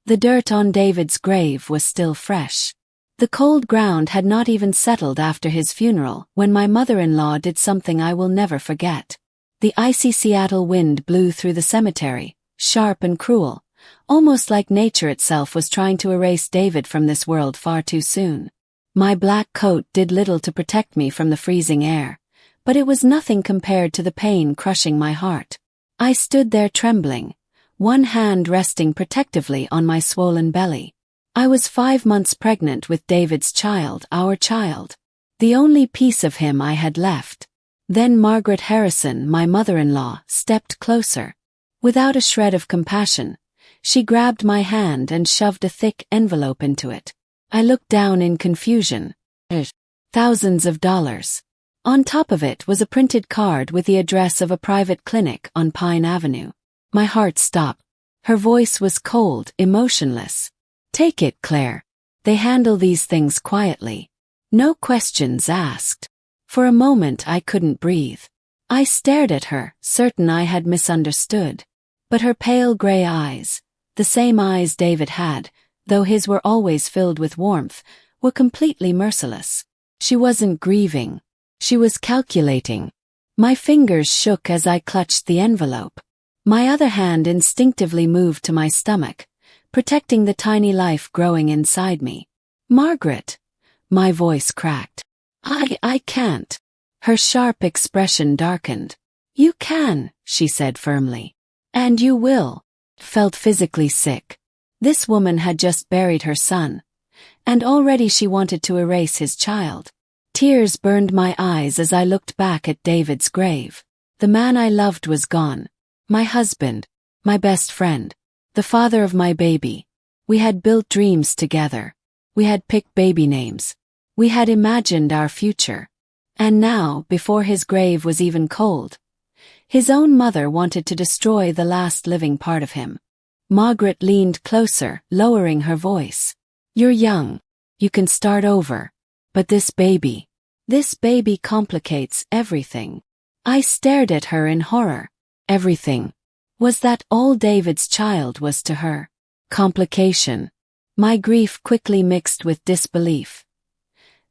The dirt on David's grave was still fresh. The cold ground had not even settled after his funeral when my mother-in-law did something I will never forget. The icy Seattle wind blew through the cemetery, sharp and cruel, almost like nature itself was trying to erase David from this world far too soon. My black coat did little to protect me from the freezing air, but it was nothing compared to the pain crushing my heart. I stood there trembling, one hand resting protectively on my swollen belly. I was 5 months pregnant with David's child, our child. The only piece of him I had left. Then Margaret Harrison, my mother-in-law, stepped closer. Without a shred of compassion, she grabbed my hand and shoved a thick envelope into it. I looked down in confusion. Thousands of dollars. On top of it was a printed card with the address of a private clinic on Pine Avenue. My heart stopped. Her voice was cold, emotionless. "Take it, Claire. They handle these things quietly. No questions asked." For a moment I couldn't breathe. I stared at her, certain I had misunderstood. But her pale gray eyes, the same eyes David had, though his were always filled with warmth, were completely merciless. She wasn't grieving. She was calculating. My fingers shook as I clutched the envelope. My other hand instinctively moved to my stomach, protecting the tiny life growing inside me. "Margaret," my voice cracked. I can't." Her sharp expression darkened. "You can," she said firmly. "And you will." Felt physically sick. This woman had just buried her son, and already she wanted to erase his child. Tears burned my eyes as I looked back at David's grave. The man I loved was gone. My husband, my best friend, the father of my baby. We had built dreams together. We had picked baby names. We had imagined our future. And now, before his grave was even cold, his own mother wanted to destroy the last living part of him. Margaret leaned closer, lowering her voice. "You're young. You can start over. But this baby complicates everything." I stared at her in horror. Everything. Was that all David's child was to her? Complication. My grief quickly mixed with disbelief.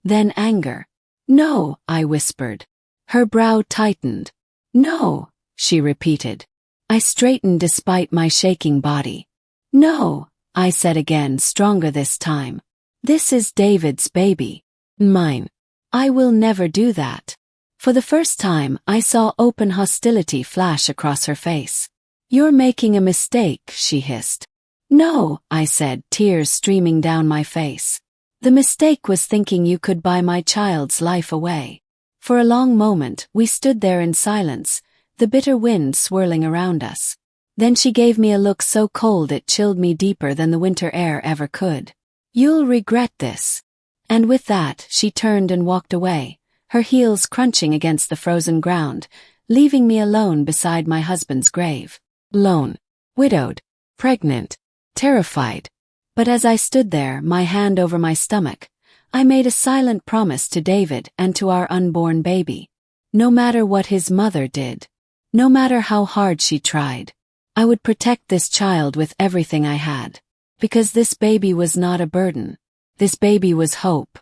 Then anger. "No," I whispered. Her brow tightened. "No," she repeated. I straightened despite my shaking body. "No," I said again, stronger this time. "This is David's baby. Mine. I will never do that." For the first time, I saw open hostility flash across her face. "You're making a mistake," she hissed. "No," I said, tears streaming down my face. "The mistake was thinking you could buy my child's life away." For a long moment, we stood there in silence, the bitter wind swirling around us. Then she gave me a look so cold it chilled me deeper than the winter air ever could. "You'll regret this." And with that, she turned and walked away, her heels crunching against the frozen ground, leaving me alone beside my husband's grave. Alone. Widowed. Pregnant. Terrified. But as I stood there, my hand over my stomach, I made a silent promise to David and to our unborn baby. No matter what his mother did, no matter how hard she tried, I would protect this child with everything I had. Because this baby was not a burden. This baby was hope.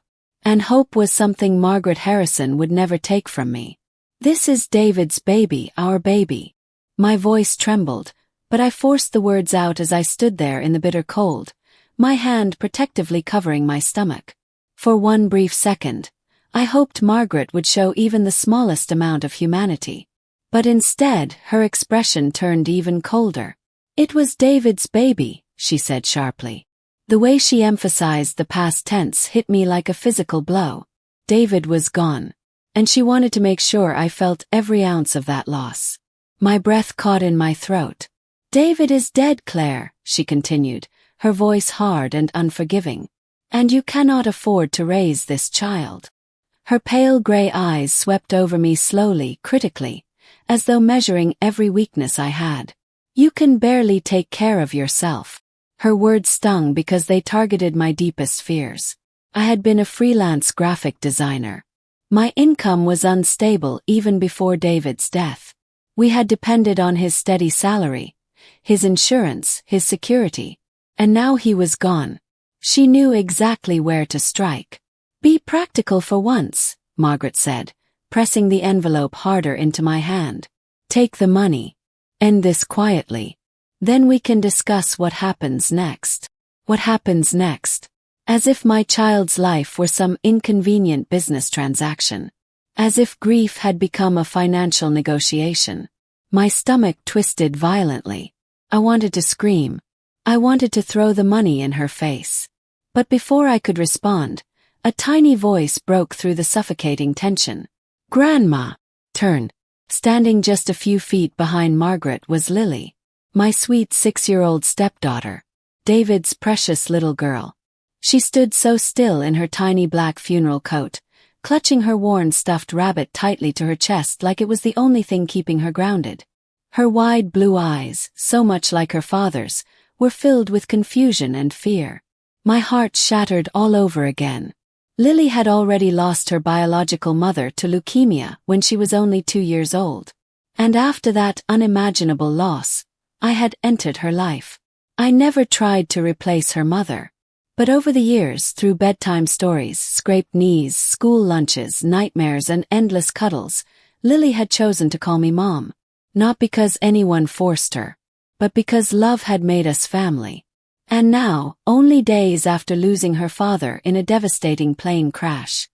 And hope was something Margaret Harrison would never take from me. "This is David's baby, our baby." My voice trembled, but I forced the words out as I stood there in the bitter cold, my hand protectively covering my stomach. For one brief second, I hoped Margaret would show even the smallest amount of humanity. But instead, her expression turned even colder. "It was David's baby," she said sharply. The way she emphasized the past tense hit me like a physical blow. David was gone, and she wanted to make sure I felt every ounce of that loss. My breath caught in my throat. "David is dead, Claire," she continued, her voice hard and unforgiving. "And you cannot afford to raise this child." Her pale gray eyes swept over me slowly, critically, as though measuring every weakness I had. "You can barely take care of yourself." Her words stung because they targeted my deepest fears. I had been a freelance graphic designer. My income was unstable even before David's death. We had depended on his steady salary, his insurance, his security. And now he was gone. She knew exactly where to strike. "Be practical for once," Margaret said, pressing the envelope harder into my hand. "Take the money. End this quietly. Then we can discuss what happens next." What happens next? As if my child's life were some inconvenient business transaction. As if grief had become a financial negotiation. My stomach twisted violently. I wanted to scream. I wanted to throw the money in her face. But before I could respond, a tiny voice broke through the suffocating tension. "Grandma!" Turned. Standing just a few feet behind Margaret was Lily. My sweet 6-year-old stepdaughter. David's precious little girl. She stood so still in her tiny black funeral coat, clutching her worn stuffed rabbit tightly to her chest like it was the only thing keeping her grounded. Her wide blue eyes, so much like her father's, were filled with confusion and fear. My heart shattered all over again. Lily had already lost her biological mother to leukemia when she was only 2 years old. And after that unimaginable loss, I had entered her life. I never tried to replace her mother. But over the years, through bedtime stories, scraped knees, school lunches, nightmares, and endless cuddles, Lily had chosen to call me Mom. Not because anyone forced her, but because love had made us family. And now, only days after losing her father in a devastating plane crash,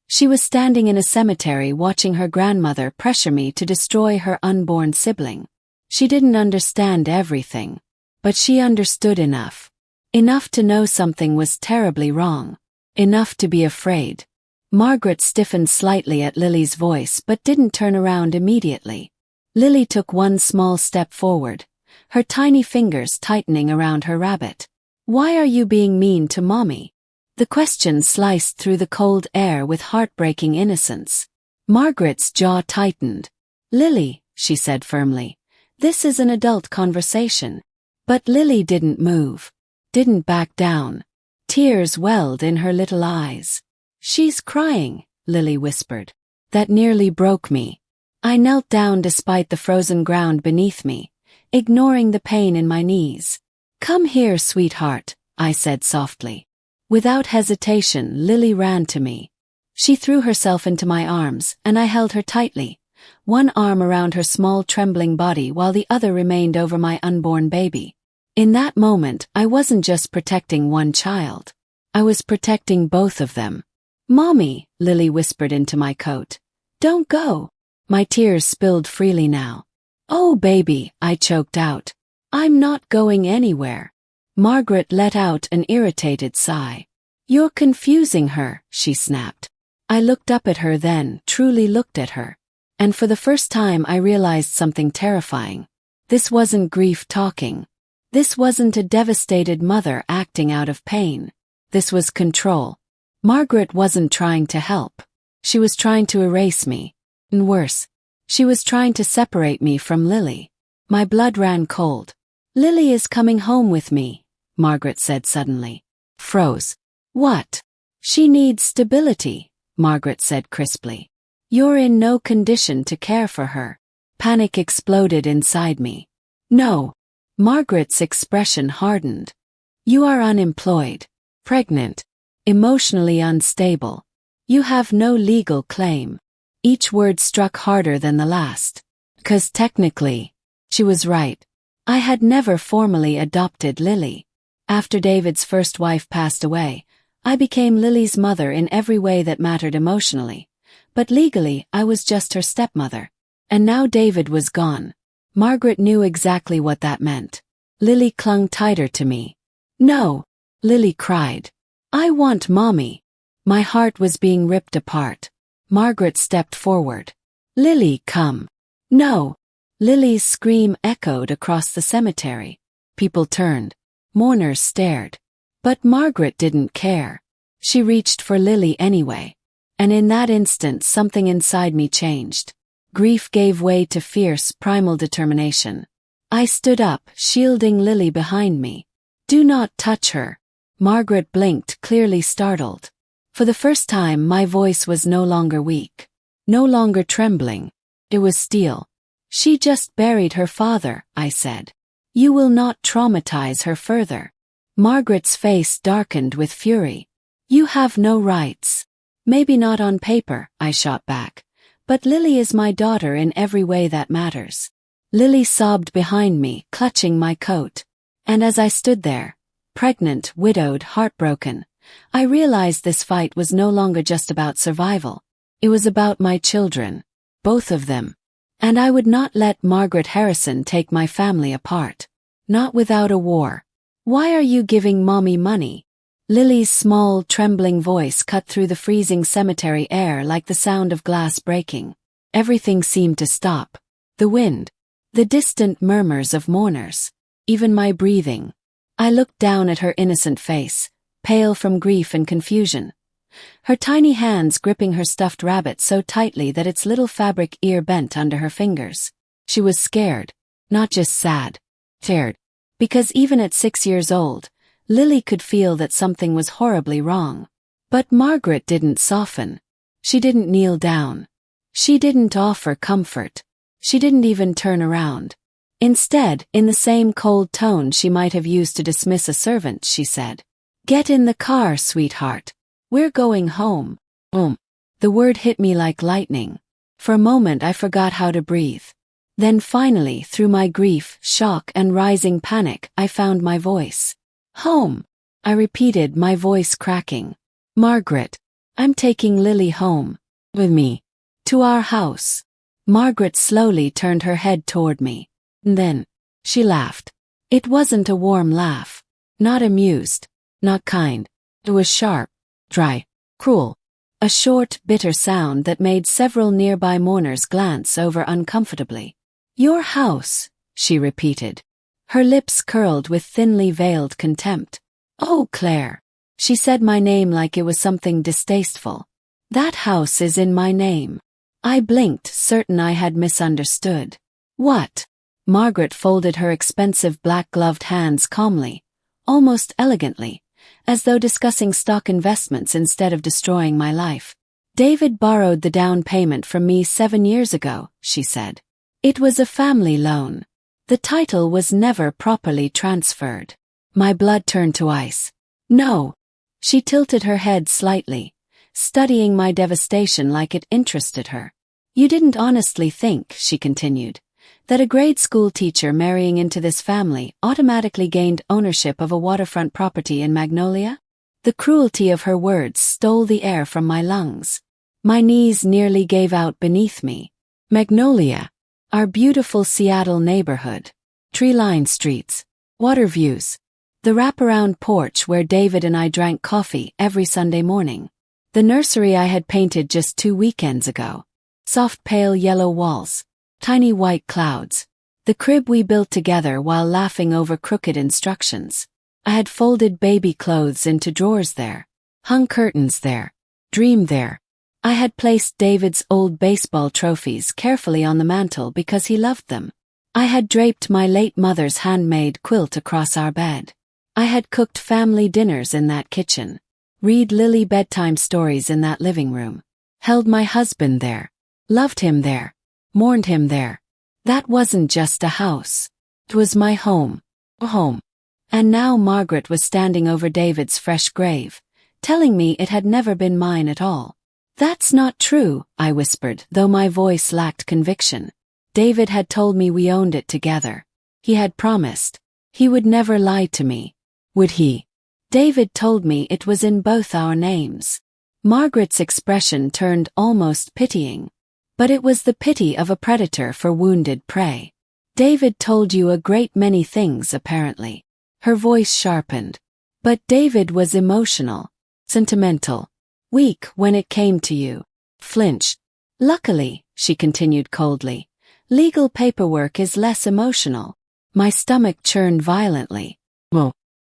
she was standing in a cemetery watching her grandmother pressure me to destroy her unborn sibling. She didn't understand everything. But she understood enough. Enough to know something was terribly wrong. Enough to be afraid. Margaret stiffened slightly at Lily's voice but didn't turn around immediately. Lily took one small step forward, her tiny fingers tightening around her rabbit. "Why are you being mean to Mommy?" The question sliced through the cold air with heartbreaking innocence. Margaret's jaw tightened. "Lily," she said firmly, "this is an adult conversation." But Lily didn't move. Didn't back down. Tears welled in her little eyes. "She's crying," Lily whispered. That nearly broke me. I knelt down despite the frozen ground beneath me, ignoring the pain in my knees. "Come here, sweetheart," I said softly. Without hesitation, Lily ran to me. She threw herself into my arms, and I held her tightly, one arm around her small trembling body while the other remained over my unborn baby. In that moment, I wasn't just protecting one child. I was protecting both of them. "Mommy," Lily whispered into my coat. "Don't go." My tears spilled freely now. "Oh, baby," I choked out. "I'm not going anywhere." Margaret let out an irritated sigh. "You're confusing her," she snapped. I looked up at her then, truly looked at her. And for the first time I realized something terrifying. This wasn't grief talking. This wasn't a devastated mother acting out of pain. This was control. Margaret wasn't trying to help. She was trying to erase me. And worse, she was trying to separate me from Lily. My blood ran cold. "Lily is coming home with me," Margaret said suddenly. Froze. "What?" "She needs stability," Margaret said crisply. "You're in no condition to care for her." Panic exploded inside me. "No." Margaret's expression hardened. "You are unemployed, pregnant, emotionally unstable. You have no legal claim." Each word struck harder than the last. 'Cause technically, she was right. I had never formally adopted Lily. After David's first wife passed away, I became Lily's mother in every way that mattered emotionally. But legally, I was just her stepmother. And now David was gone. Margaret knew exactly what that meant. Lily clung tighter to me. "No," Lily cried. "I want Mommy." My heart was being ripped apart. Margaret stepped forward. "Lily, come." "No." Lily's scream echoed across the cemetery. People turned. Mourners stared. But Margaret didn't care. She reached for Lily anyway. And in that instant something inside me changed. Grief gave way to fierce, primal determination. I stood up, shielding Lily behind me. "Do not touch her." Margaret blinked, clearly startled. For the first time, my voice was no longer weak. No longer trembling. It was steel. "She just buried her father," I said. "You will not traumatize her further." Margaret's face darkened with fury. You have no rights. Maybe not on paper, I shot back. But Lily is my daughter in every way that matters. Lily sobbed behind me, clutching my coat. And as I stood there, pregnant, widowed, heartbroken, I realized this fight was no longer just about survival. It was about my children. Both of them. And I would not let Margaret Harrison take my family apart. Not without a war. Why are you giving Mommy money? Lily's small, trembling voice cut through the freezing cemetery air like the sound of glass breaking. Everything seemed to stop. The wind. The distant murmurs of mourners. Even my breathing. I looked down at her innocent face, pale from grief and confusion. Her tiny hands gripping her stuffed rabbit so tightly that its little fabric ear bent under her fingers. She was scared. Not just sad. Scared. Because even at 6 years old, Lily could feel that something was horribly wrong. But Margaret didn't soften. She didn't kneel down. She didn't offer comfort. She didn't even turn around. Instead, in the same cold tone she might have used to dismiss a servant, she said, "Get in the car, sweetheart. We're going home." The word hit me like lightning. For a moment I forgot how to breathe. Then finally, through my grief, shock, and rising panic, I found my voice. "Home," I repeated, my voice cracking. "Margaret, I'm taking Lily home. With me. To our house." Margaret slowly turned her head toward me. And then, she laughed. It wasn't a warm laugh. Not amused. Not kind. It was sharp, dry, cruel. A short, bitter sound that made several nearby mourners glance over uncomfortably. "Your house," she repeated. Her lips curled with thinly veiled contempt. "Oh, Claire." She said my name like it was something distasteful. "That house is in my name." I blinked, certain I had misunderstood. "What?" Margaret folded her expensive black-gloved hands calmly, almost elegantly, as though discussing stock investments instead of destroying my life. "David borrowed the down payment from me 7 years ago," she said. "It was a family loan. The title was never properly transferred." My blood turned to ice. "No." She tilted her head slightly, studying my devastation like it interested her. "You didn't honestly think," she continued, "that a grade school teacher marrying into this family automatically gained ownership of a waterfront property in Magnolia?" The cruelty of her words stole the air from my lungs. My knees nearly gave out beneath me. Magnolia. Our beautiful Seattle neighborhood. Tree-lined streets. Water views. The wraparound porch where David and I drank coffee every Sunday morning. The nursery I had painted just 2 weekends ago. Soft pale yellow walls. Tiny white clouds. The crib we built together while laughing over crooked instructions. I had folded baby clothes into drawers there. Hung curtains there. Dreamed there. I had placed David's old baseball trophies carefully on the mantel because he loved them. I had draped my late mother's handmade quilt across our bed. I had cooked family dinners in that kitchen. Read Lily bedtime stories in that living room. Held my husband there. Loved him there. Mourned him there. That wasn't just a house. It was my home. A home. And now Margaret was standing over David's fresh grave, telling me it had never been mine at all. "That's not true," I whispered, though my voice lacked conviction. David had told me we owned it together. He had promised. He would never lie to me. Would he? David told me it was in both our names. Margaret's expression turned almost pitying. But it was the pity of a predator for wounded prey. "David told you a great many things, apparently." Her voice sharpened. "But David was emotional. Sentimental. Weak when it came to you." Flinched. "Luckily," she continued coldly, "legal paperwork is less emotional." My stomach churned violently.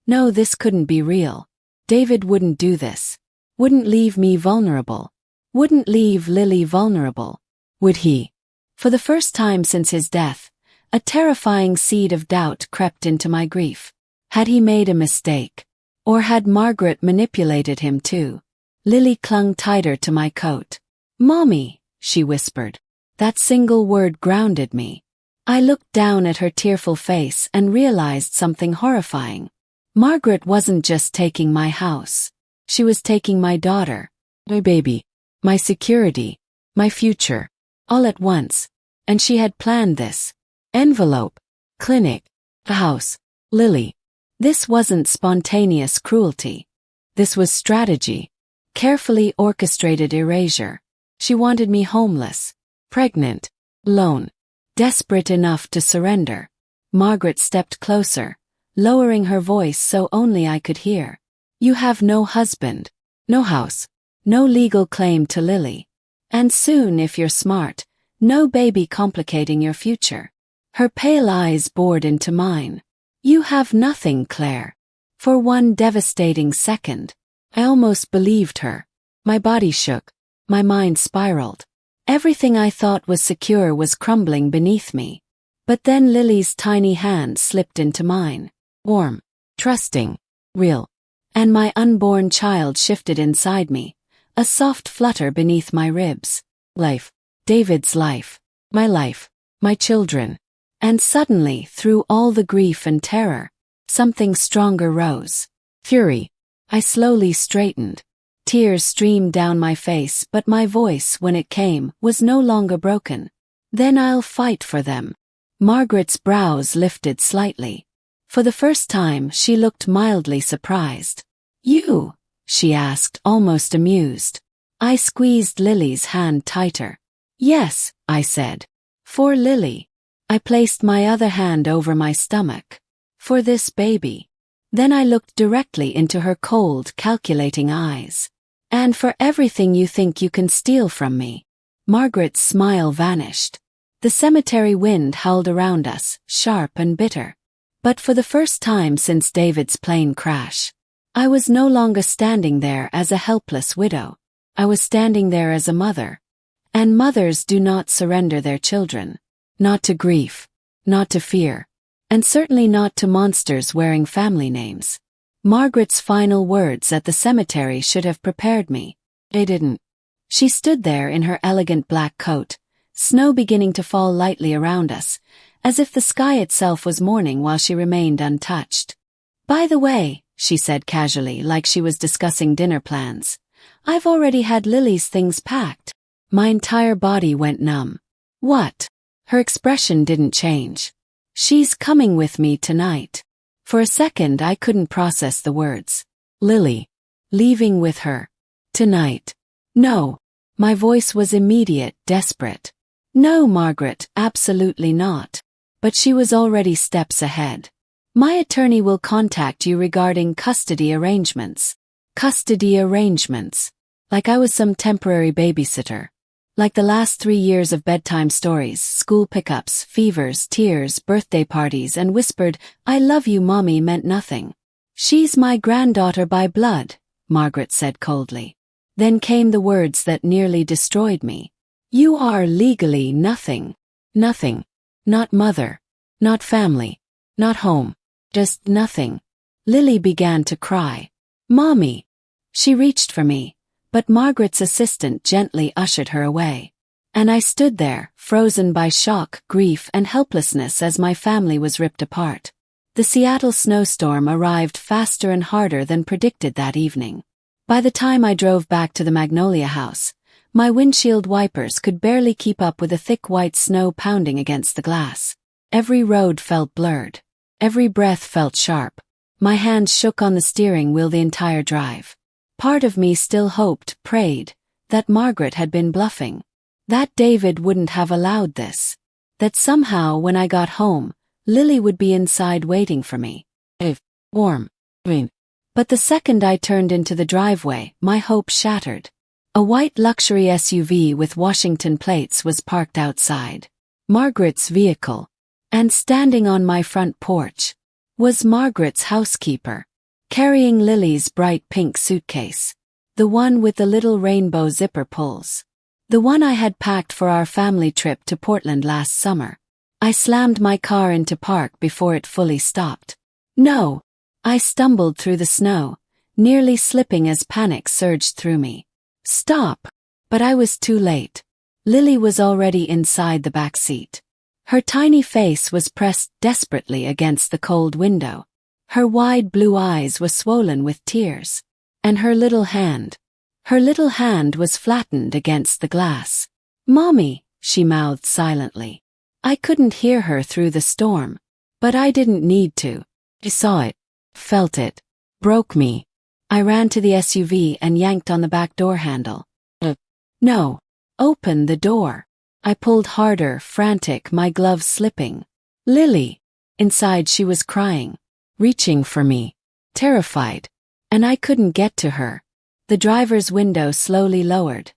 No, this couldn't be real. David wouldn't do this. Wouldn't leave me vulnerable. Wouldn't leave Lily vulnerable. Would he? For the first time since his death, a terrifying seed of doubt crept into my grief. Had he made a mistake? Or had Margaret manipulated him too? Lily clung tighter to my coat. "Mommy," she whispered. That single word grounded me. I looked down at her tearful face and realized something horrifying. Margaret wasn't just taking my house. She was taking my daughter, my baby, my security, my future, all at once. And she had planned this. Envelope, clinic, a house, Lily. This wasn't spontaneous cruelty. This was strategy. Carefully orchestrated erasure. She wanted me homeless, pregnant, alone, desperate enough to surrender. Margaret stepped closer, lowering her voice so only I could hear. You have no husband, no house, no legal claim to Lily. And soon, if you're smart, no baby complicating your future. Her pale eyes bored into mine. You have nothing, Claire. For one devastating second, I almost believed her. My body shook. My mind spiraled. Everything I thought was secure was crumbling beneath me. But then Lily's tiny hand slipped into mine. Warm, trusting, real. And my unborn child shifted inside me. A soft flutter beneath my ribs. Life. David's life. My children. And suddenly, through all the grief and terror, something stronger rose. Fury. I slowly straightened. Tears streamed down my face, but my voice, when it came, was no longer broken. Then I'll fight for them. Margaret's brows lifted slightly. For the first time, she looked mildly surprised. You? She asked, almost amused. I squeezed Lily's hand tighter. Yes, I said. For Lily. I placed my other hand over my stomach. For this baby. Then I looked directly into her cold, calculating eyes. And for everything you think you can steal from me. Margaret's smile vanished. The cemetery wind howled around us, sharp and bitter. But for the first time since David's plane crash, I was no longer standing there as a helpless widow. I was standing there as a mother. And mothers do not surrender their children. Not to grief. Not to fear. And certainly not to monsters wearing family names. Margaret's final words at the cemetery should have prepared me. They didn't. She stood there in her elegant black coat, snow beginning to fall lightly around us, as if the sky itself was mourning while she remained untouched. By the way, she said casually, like she was discussing dinner plans, I've already had Lily's things packed. My entire body went numb. What? Her expression didn't change. She's coming with me tonight. For a second I couldn't process the words. Lily. Leaving with her. Tonight. No. My voice was immediate, desperate. No, Margaret, absolutely not. But she was already steps ahead. My attorney will contact you regarding custody arrangements. Custody arrangements. Like I was some temporary babysitter. Like the last 3 years of bedtime stories, school pickups, fevers, tears, birthday parties, and whispered, I love you, Mommy, meant nothing. She's my granddaughter by blood, Margaret said coldly. Then came the words that nearly destroyed me. You are legally nothing. Nothing. Not mother. Not family. Not home. Just nothing. Lily began to cry. Mommy. She reached for me. But Margaret's assistant gently ushered her away. And I stood there, frozen by shock, grief, and helplessness as my family was ripped apart. The Seattle snowstorm arrived faster and harder than predicted that evening. By the time I drove back to the Magnolia house, my windshield wipers could barely keep up with the thick white snow pounding against the glass. Every road felt blurred. Every breath felt sharp. My hands shook on the steering wheel the entire drive. Part of me still hoped, prayed, that Margaret had been bluffing. That David wouldn't have allowed this. That somehow when I got home, Lily would be inside waiting for me. Warm. But the second I turned into the driveway, my hope shattered. A white luxury SUV with Washington plates was parked outside. Margaret's vehicle. And standing on my front porch was Margaret's housekeeper. Carrying Lily's bright pink suitcase. The one with the little rainbow zipper pulls. The one I had packed for our family trip to Portland last summer. I slammed my car into park before it fully stopped. No! I stumbled through the snow, nearly slipping as panic surged through me. Stop! But I was too late. Lily was already inside the back seat. Her tiny face was pressed desperately against the cold window. Her wide blue eyes were swollen with tears. And her little hand was flattened against the glass. "Mommy," she mouthed silently. I couldn't hear her through the storm. But I didn't need to. I saw it, felt it, broke me. I ran to the SUV and yanked on the back door handle. No. Open the door. I pulled harder, frantic, my gloves slipping. "Lily." Inside she was crying, reaching for me, terrified. And I couldn't get to her. The driver's window slowly lowered.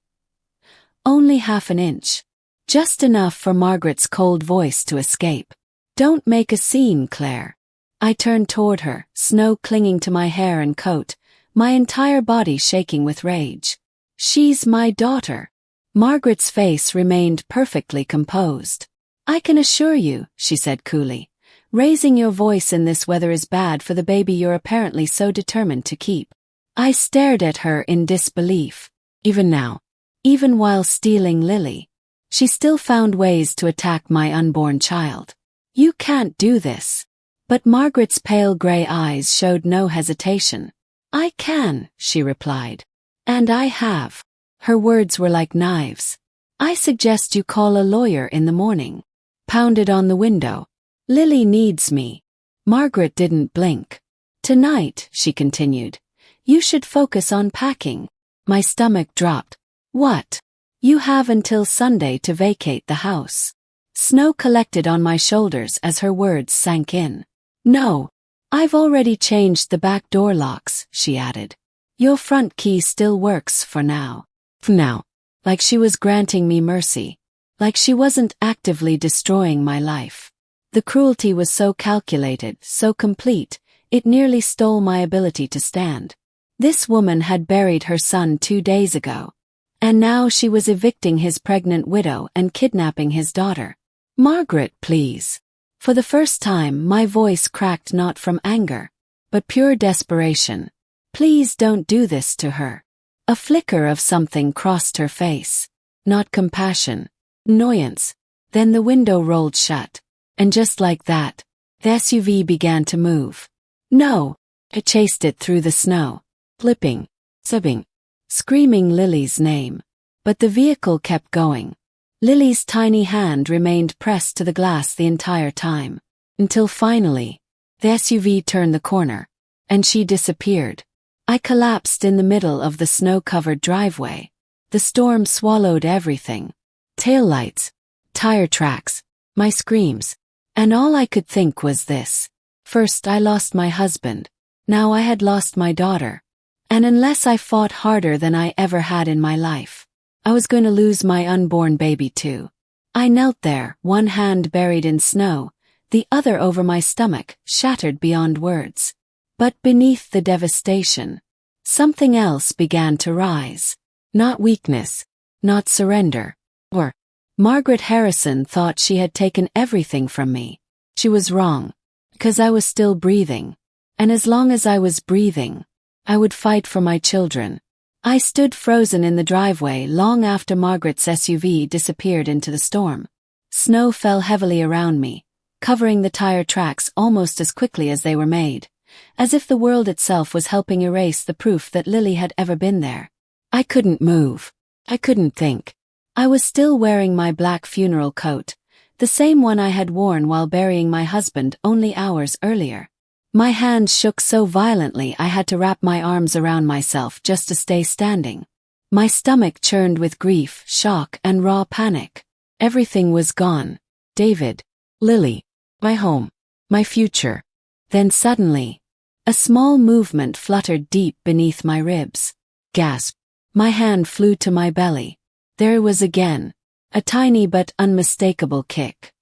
Only half an inch. Just enough for Margaret's cold voice to escape. "Don't make a scene, Claire." I turned toward her, snow clinging to my hair and coat, my entire body shaking with rage. "She's my daughter." Margaret's face remained perfectly composed. "I can assure you," she said coolly, "raising your voice in this weather is bad for the baby you're apparently so determined to keep." I stared at her in disbelief. Even now, even while stealing Lily, she still found ways to attack my unborn child. "You can't do this." But Margaret's pale gray eyes showed no hesitation. "I can," she replied. "And I have." Her words were like knives. "I suggest you call a lawyer in the morning." Pounded on the window. "Lily needs me." Margaret didn't blink. "Tonight," she continued, "you should focus on packing." My stomach dropped. "What?" "You have until Sunday to vacate the house." Snow collected on my shoulders as her words sank in. "No. I've already changed the back door locks," she added. "Your front key still works for now." For now. Like she was granting me mercy. Like she wasn't actively destroying my life. The cruelty was so calculated, so complete, it nearly stole my ability to stand. This woman had buried her son 2 days ago. And now she was evicting his pregnant widow and kidnapping his daughter. "Margaret, please." For the first time, my voice cracked not from anger, but pure desperation. "Please don't do this to her." A flicker of something crossed her face. Not compassion. Annoyance. Then the window rolled shut. And just like that, the SUV began to move. "No." I chased it through the snow. Flipping. Sobbing. Screaming Lily's name. But the vehicle kept going. Lily's tiny hand remained pressed to the glass the entire time. Until finally, the SUV turned the corner. And she disappeared. I collapsed in the middle of the snow-covered driveway. The storm swallowed everything. Taillights, tire tracks, my screams. And all I could think was this. First I lost my husband. Now I had lost my daughter. And unless I fought harder than I ever had in my life, I was going to lose my unborn baby too. I knelt there, one hand buried in snow, the other over my stomach, shattered beyond words. But beneath the devastation, something else began to rise. Not weakness, not surrender. Or, Margaret Harrison thought she had taken everything from me. She was wrong, because I was still breathing. And as long as I was breathing, I would fight for my children. I stood frozen in the driveway long after Margaret's SUV disappeared into the storm. Snow fell heavily around me, covering the tire tracks almost as quickly as they were made, as if the world itself was helping erase the proof that Lily had ever been there. I couldn't move. I couldn't think. I was still wearing my black funeral coat, the same one I had worn while burying my husband only hours earlier. My hands shook so violently I had to wrap my arms around myself just to stay standing. My stomach churned with grief, shock, and raw panic. Everything was gone. David, Lily, my home, my future. Then suddenly, a small movement fluttered deep beneath my ribs. Gasp. My hand flew to my belly. There it was again. A tiny but unmistakable kick.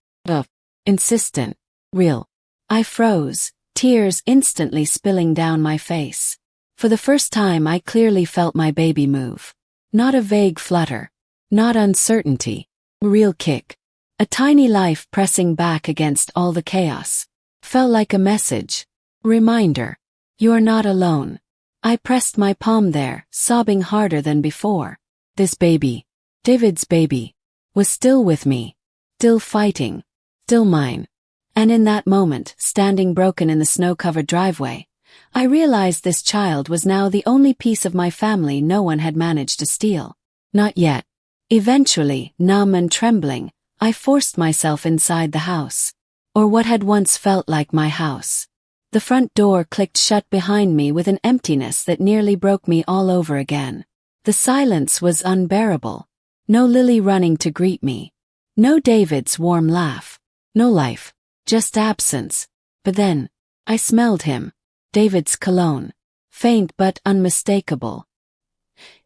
Insistent. Real. I froze, tears instantly spilling down my face. For the first time I clearly felt my baby move. Not a vague flutter. Not uncertainty. A real kick. A tiny life pressing back against all the chaos. Felt like a message. Reminder. You're not alone. I pressed my palm there, sobbing harder than before. This baby, David's baby, was still with me. Still fighting. Still mine. And in that moment, standing broken in the snow-covered driveway, I realized this child was now the only piece of my family no one had managed to steal. Not yet. Eventually, numb and trembling, I forced myself inside the house. Or what had once felt like my house. The front door clicked shut behind me with an emptiness that nearly broke me all over again. The silence was unbearable. No Lily running to greet me. No David's warm laugh. No life. Just absence. But then, I smelled him. David's cologne. Faint but unmistakable.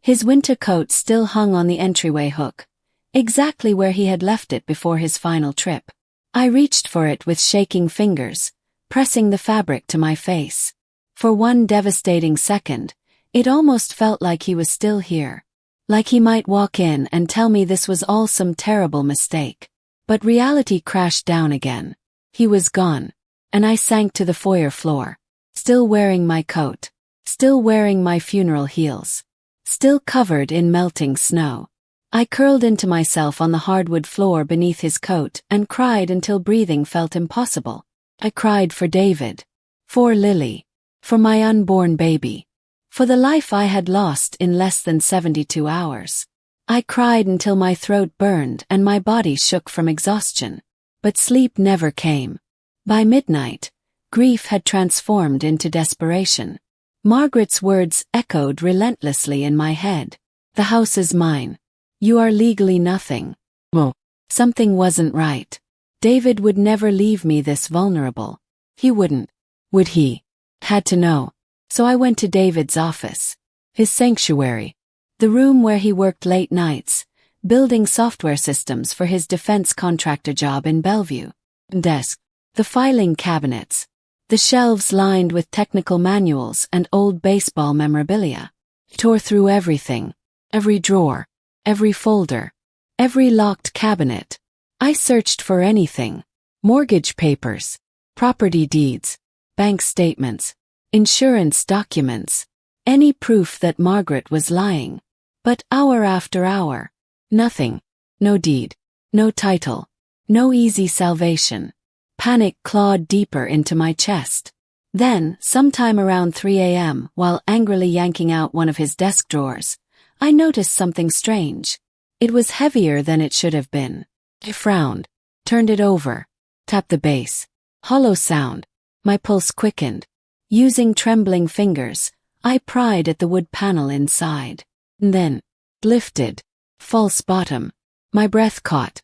His winter coat still hung on the entryway hook, exactly where he had left it before his final trip. I reached for it with shaking fingers, pressing the fabric to my face. For one devastating second, it almost felt like he was still here. Like he might walk in and tell me this was all some terrible mistake. But reality crashed down again. He was gone, and I sank to the foyer floor, still wearing my coat, still wearing my funeral heels, still covered in melting snow. I curled into myself on the hardwood floor beneath his coat and cried until breathing felt impossible. I cried for David, for Lily, for my unborn baby, for the life I had lost in less than 72 hours. I cried until my throat burned and my body shook from exhaustion. But sleep never came. By midnight, grief had transformed into desperation. Margaret's words echoed relentlessly in my head. The house is mine. You are legally nothing. Well, something wasn't right. David would never leave me this vulnerable. He wouldn't. Would he? Had to know. So I went to David's office. His sanctuary. The room where he worked late nights, building software systems for his defense contractor job in Bellevue. Desk. The filing cabinets. The shelves lined with technical manuals and old baseball memorabilia. Tore through everything. Every drawer. Every folder. Every locked cabinet. I searched for anything. Mortgage papers. Property deeds. Bank statements. Insurance documents. Any proof that Margaret was lying. But hour after hour. Nothing. No deed. No title. No easy salvation. Panic clawed deeper into my chest. Then, sometime around 3 a.m., while angrily yanking out one of his desk drawers, I noticed something strange. It was heavier than it should have been. I frowned, turned it over, tapped the base. Hollow sound. My pulse quickened. Using trembling fingers, I pried at the wood panel inside. Then, lifted. False bottom. My breath caught.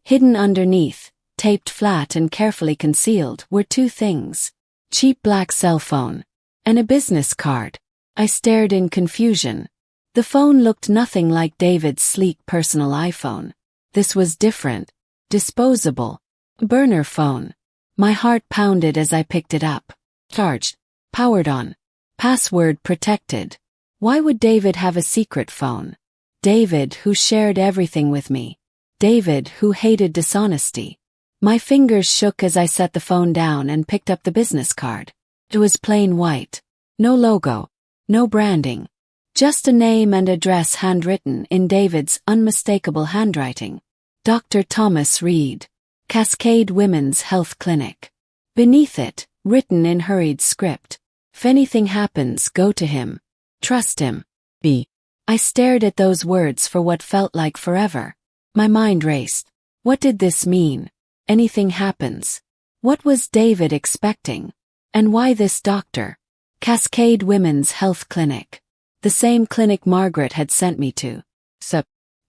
Hidden underneath, taped flat and carefully concealed, were two things. Cheap black cell phone. And a business card. I stared in confusion. The phone looked nothing like David's sleek personal iPhone. This was different. Disposable. Burner phone. My heart pounded as I picked it up. Charged. Powered on. Password protected. Why would David have a secret phone? David, who shared everything with me. David, who hated dishonesty. My fingers shook as I set the phone down and picked up the business card. It was plain white. No logo. No branding. Just a name and address handwritten in David's unmistakable handwriting. Dr. Thomas Reed. Cascade Women's Health Clinic. Beneath it, written in hurried script. If anything happens, go to him. Trust him. B. I stared at those words for what felt like forever. My mind raced. What did this mean? Anything happens. What was David expecting? And why this doctor? Cascade Women's Health Clinic. The same clinic Margaret had sent me to.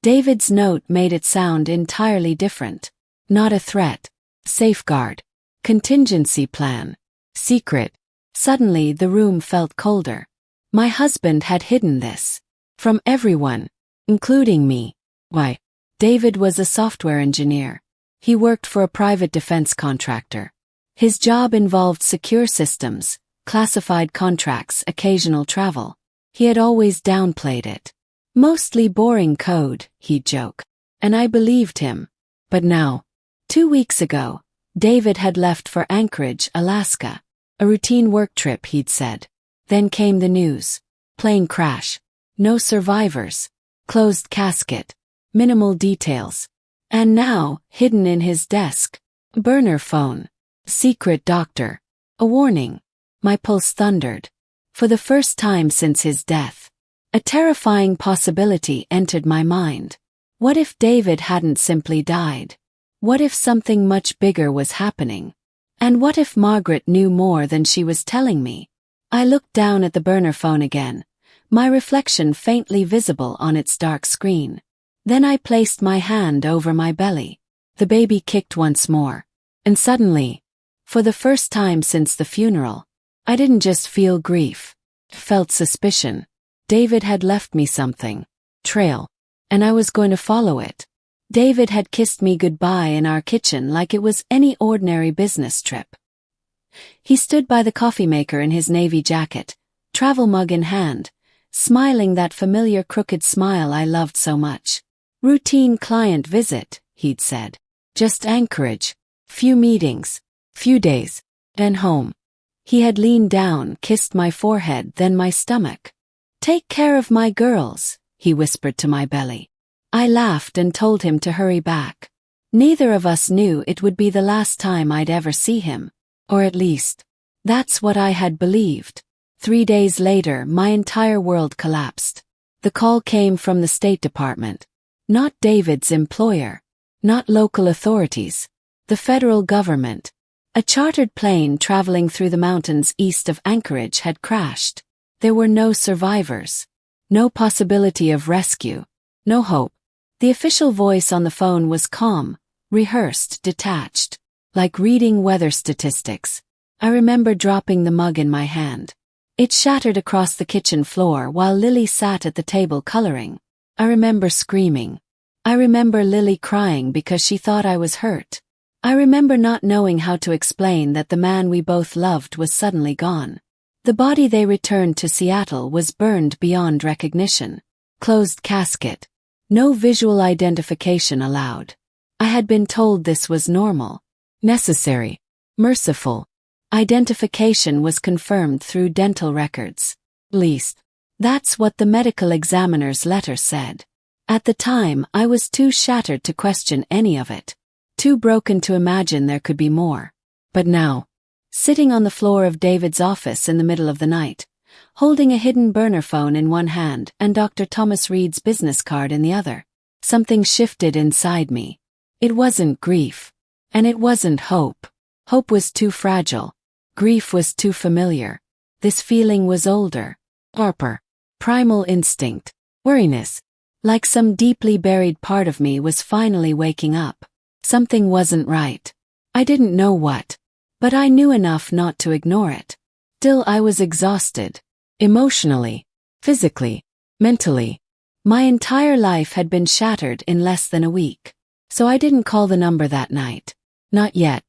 David's note made it sound entirely different. Not a threat. Safeguard. Contingency plan. Secret. Suddenly the room felt colder. My husband had hidden this. From everyone. Including me. Why? David was a software engineer. He worked for a private defense contractor. His job involved secure systems, classified contracts, occasional travel. He had always downplayed it. Mostly boring code, he'd joke. And I believed him. But now, 2 weeks ago, David had left for Anchorage, Alaska. A routine work trip, he'd said. Then came the news. Plane crash. No survivors. Closed casket. Minimal details. And now, hidden in his desk, Burner phone. Secret doctor. A warning. My pulse thundered. For the first time since his death, a terrifying possibility entered my mind. What if David hadn't simply died? What if something much bigger was happening? And what if Margaret knew more than she was telling me? I looked down at the burner phone again, my reflection faintly visible on its dark screen. Then I placed my hand over my belly. The baby kicked once more. And suddenly, for the first time since the funeral, I didn't just feel grief. I felt suspicion. David had left me something. Trail. And I was going to follow it. David had kissed me goodbye in our kitchen like it was any ordinary business trip. He stood by the coffee maker in his navy jacket, travel mug in hand, smiling that familiar crooked smile I loved so much. Routine client visit, he'd said. Just Anchorage. Few meetings. Few days. Then home. He had leaned down, kissed my forehead, then my stomach. Take care of my girls, he whispered to my belly. I laughed and told him to hurry back. Neither of us knew it would be the last time I'd ever see him. Or at least, that's what I had believed. 3 days later, my entire world collapsed. The call came from the State Department. Not David's employer. Not local authorities. The federal government. A chartered plane traveling through the mountains east of Anchorage had crashed. There were no survivors. No possibility of rescue. No hope. The official voice on the phone was calm, rehearsed, detached. Like reading weather statistics. I remember dropping the mug in my hand. It shattered across the kitchen floor while Lily sat at the table coloring. I remember screaming. I remember Lily crying because she thought I was hurt. I remember not knowing how to explain that the man we both loved was suddenly gone. The body they returned to Seattle was burned beyond recognition. Closed casket. No visual identification allowed. I had been told this was normal. Necessary. Merciful. Identification was confirmed through dental records. At least, that's what the medical examiner's letter said. At the time, I was too shattered to question any of it. Too broken to imagine there could be more. But now, sitting on the floor of David's office in the middle of the night, holding a hidden burner phone in one hand and Dr. Thomas Reed's business card in the other, something shifted inside me. It wasn't grief. And it wasn't hope. Hope was too fragile. Grief was too familiar. This feeling was older. Sharper. Primal instinct. Weariness. Like some deeply buried part of me was finally waking up. Something wasn't right. I didn't know what. But I knew enough not to ignore it. Still, I was exhausted. Emotionally. Physically. Mentally. My entire life had been shattered in less than a week. So I didn't call the number that night. Not yet.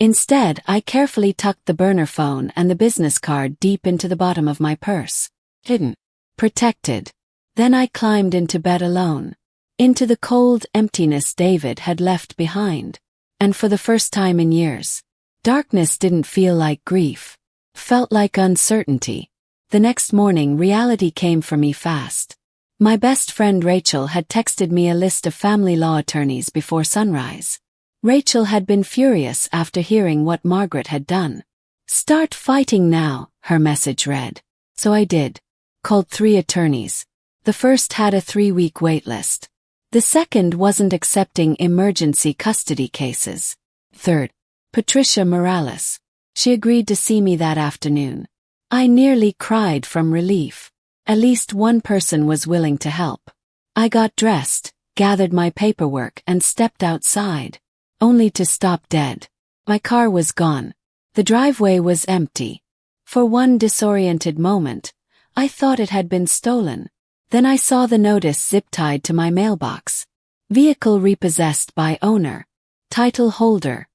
Instead, I carefully tucked the burner phone and the business card deep into the bottom of my purse. Hidden. Protected. Then I climbed into bed alone. Into the cold emptiness David had left behind. And for the first time in years, darkness didn't feel like grief. Felt like uncertainty. The next morning, reality came for me fast. My best friend Rachel had texted me a list of family law attorneys before sunrise. Rachel had been furious after hearing what Margaret had done. Start fighting now, her message read. So I did. Called 3 attorneys. The first had a 3-week wait list. The second wasn't accepting emergency custody cases. Third, Patricia Morales. She agreed to see me that afternoon. I nearly cried from relief. At least one person was willing to help. I got dressed, gathered my paperwork and stepped outside. Only to stop dead. My car was gone. The driveway was empty. For one disoriented moment, I thought it had been stolen. Then I saw the notice zip-tied to my mailbox. Vehicle repossessed by owner. Title holder.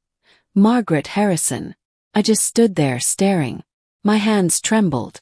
Margaret Harrison. I just stood there staring. My hands trembled.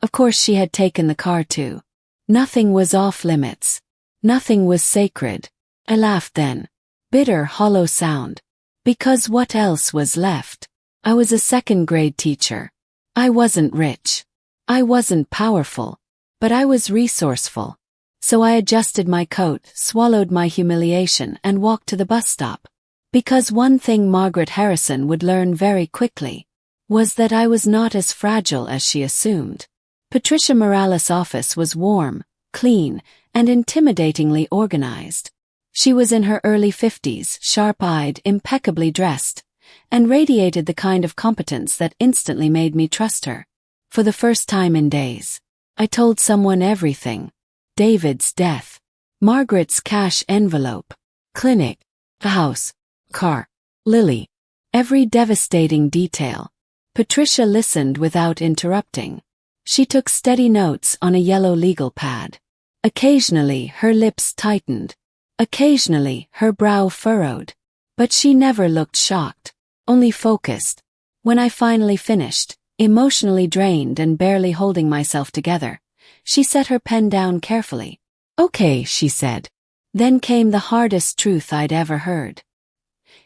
Of course she had taken the car too. Nothing was off limits. Nothing was sacred. I laughed then. Bitter, hollow sound. Because what else was left? I was a second-grade teacher. I wasn't rich. I wasn't powerful. But I was resourceful. So I adjusted my coat, swallowed my humiliation and walked to the bus stop. Because one thing Margaret Harrison would learn very quickly was that I was not as fragile as she assumed. Patricia Morales' office was warm, clean, and intimidatingly organized. She was in her early 50s, sharp-eyed, impeccably dressed, and radiated the kind of competence that instantly made me trust her. For the first time in days, I told someone everything. David's death, Margaret's cash envelope, clinic, the house, car, Lily. Every devastating detail. Patricia listened without interrupting. She took steady notes on a yellow legal pad. Occasionally her lips tightened. Occasionally her brow furrowed. But she never looked shocked, only focused. When I finally finished, emotionally drained and barely holding myself together, she set her pen down carefully. "Okay," she said. Then came the hardest truth I'd ever heard.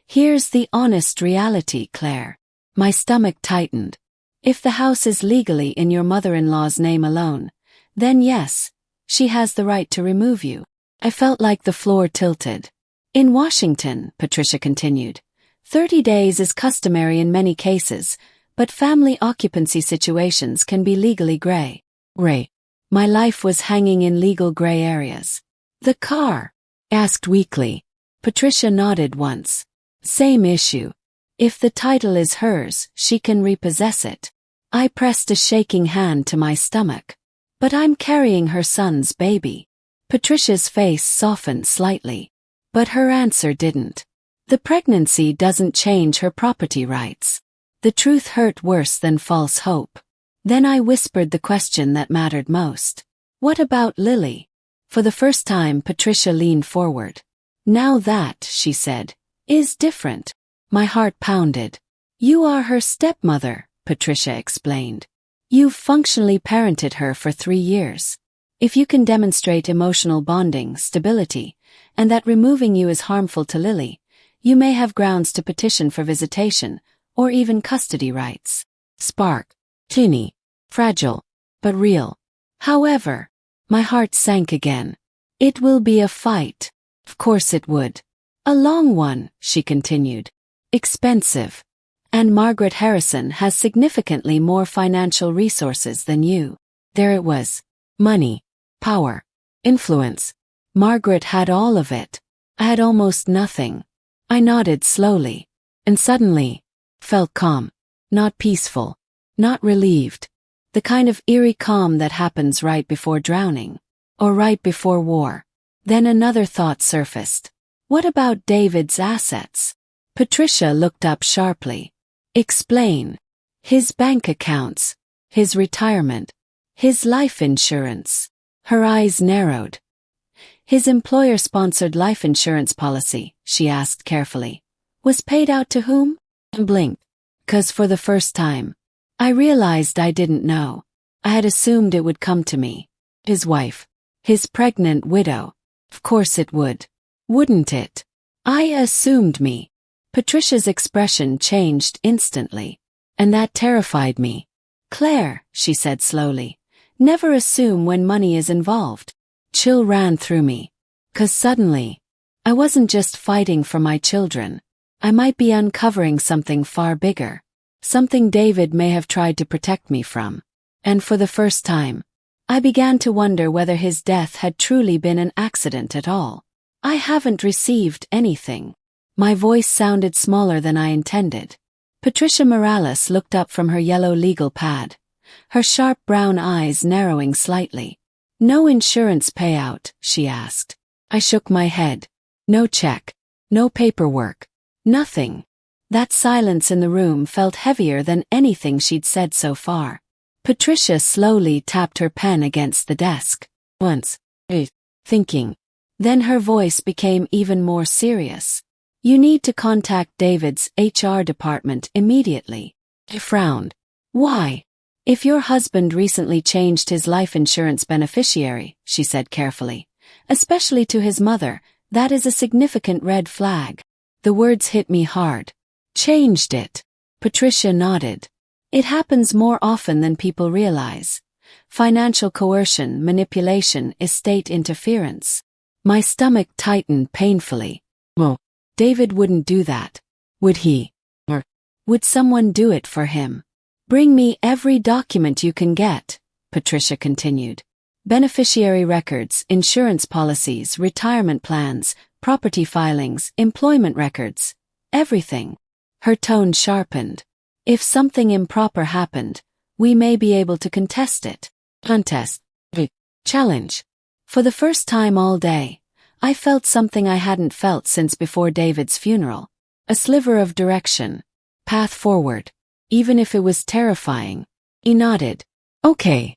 "Here's the honest reality, Claire." My stomach tightened. If the house is legally in your mother-in-law's name alone, then yes, she has the right to remove you. I felt like the floor tilted. "In Washington," Patricia continued, 30 days is customary in many cases, but family occupancy situations can be legally gray. My life was hanging in legal gray areas. "The car?" asked weakly. Patricia nodded once. "Same issue. If the title is hers, she can repossess it." I pressed a shaking hand to my stomach. "But I'm carrying her son's baby." Patricia's face softened slightly. But her answer didn't. "The pregnancy doesn't change her property rights." The truth hurt worse than false hope. Then I whispered the question that mattered most. "What about Lily?" For the first time, Patricia leaned forward. "Now that," she said, "is different." My heart pounded. "You are her stepmother," Patricia explained. "You've functionally parented her for 3 years. If you can demonstrate emotional bonding, stability, and that removing you is harmful to Lily, you may have grounds to petition for visitation, or even custody rights." Spark. Teeny. Fragile. But real. However, my heart sank again. "It will be a fight." Of course it would. "A long one," she continued. "Expensive. And Margaret Harrison has significantly more financial resources than you." There it was. Money. Power. Influence. Margaret had all of it. I had almost nothing. I nodded slowly. And suddenly, felt calm. Not peaceful. Not relieved. The kind of eerie calm that happens right before drowning. Or right before war. Then another thought surfaced. What about David's assets? Patricia looked up sharply. "Explain." "His bank accounts. His retirement. His life insurance." Her eyes narrowed. "His employer-sponsored life insurance policy," she asked carefully, "was paid out to whom?" I blinked. 'Cause for the first time, I realized I didn't know. I had assumed it would come to me. His wife. His pregnant widow. Of course it would. Wouldn't it? I assumed me. Patricia's expression changed instantly. And that terrified me. "Claire," she said slowly, "never assume when money is involved." Chill ran through me. 'Cause suddenly, I wasn't just fighting for my children. I might be uncovering something far bigger. Something David may have tried to protect me from. And for the first time, I began to wonder whether his death had truly been an accident at all. "I haven't received anything." My voice sounded smaller than I intended. Patricia Morales looked up from her yellow legal pad, her sharp brown eyes narrowing slightly. "No insurance payout?" she asked. I shook my head. No check. No paperwork. Nothing. That silence in the room felt heavier than anything she'd said so far. Patricia slowly tapped her pen against the desk. Once. Thinking. Then her voice became even more serious. "You need to contact David's HR department immediately." I frowned. "Why?" "If your husband recently changed his life insurance beneficiary," she said carefully, "especially to his mother, that is a significant red flag." The words hit me hard. "Changed it." Patricia nodded. "It happens more often than people realize. Financial coercion, manipulation, estate interference." My stomach tightened painfully. "Well, David wouldn't do that. Would he? Or would someone do it for him? Bring me every document you can get, Patricia continued. Beneficiary records, insurance policies, retirement plans, property filings, employment records. Everything. Her tone sharpened. If something improper happened, we may be able to contest it. Contest. Challenge. For the first time all day, I felt something I hadn't felt since before David's funeral. A sliver of direction. Path forward. Even if it was terrifying. He nodded. Okay.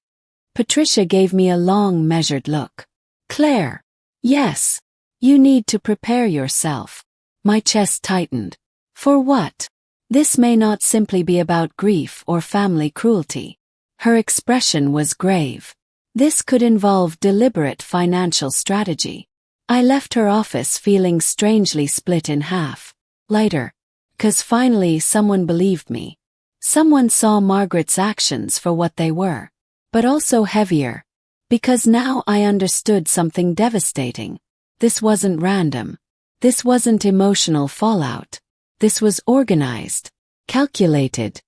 Patricia gave me a long, measured look. Claire. Yes. You need to prepare yourself. My chest tightened. For what? This may not simply be about grief or family cruelty. Her expression was grave. This could involve deliberate financial strategy. I left her office feeling strangely split in half. Lighter. 'Cause finally someone believed me. Someone saw Margaret's actions for what they were. But also heavier. Because now I understood something devastating. This wasn't random. This wasn't emotional fallout. This was organized, calculated,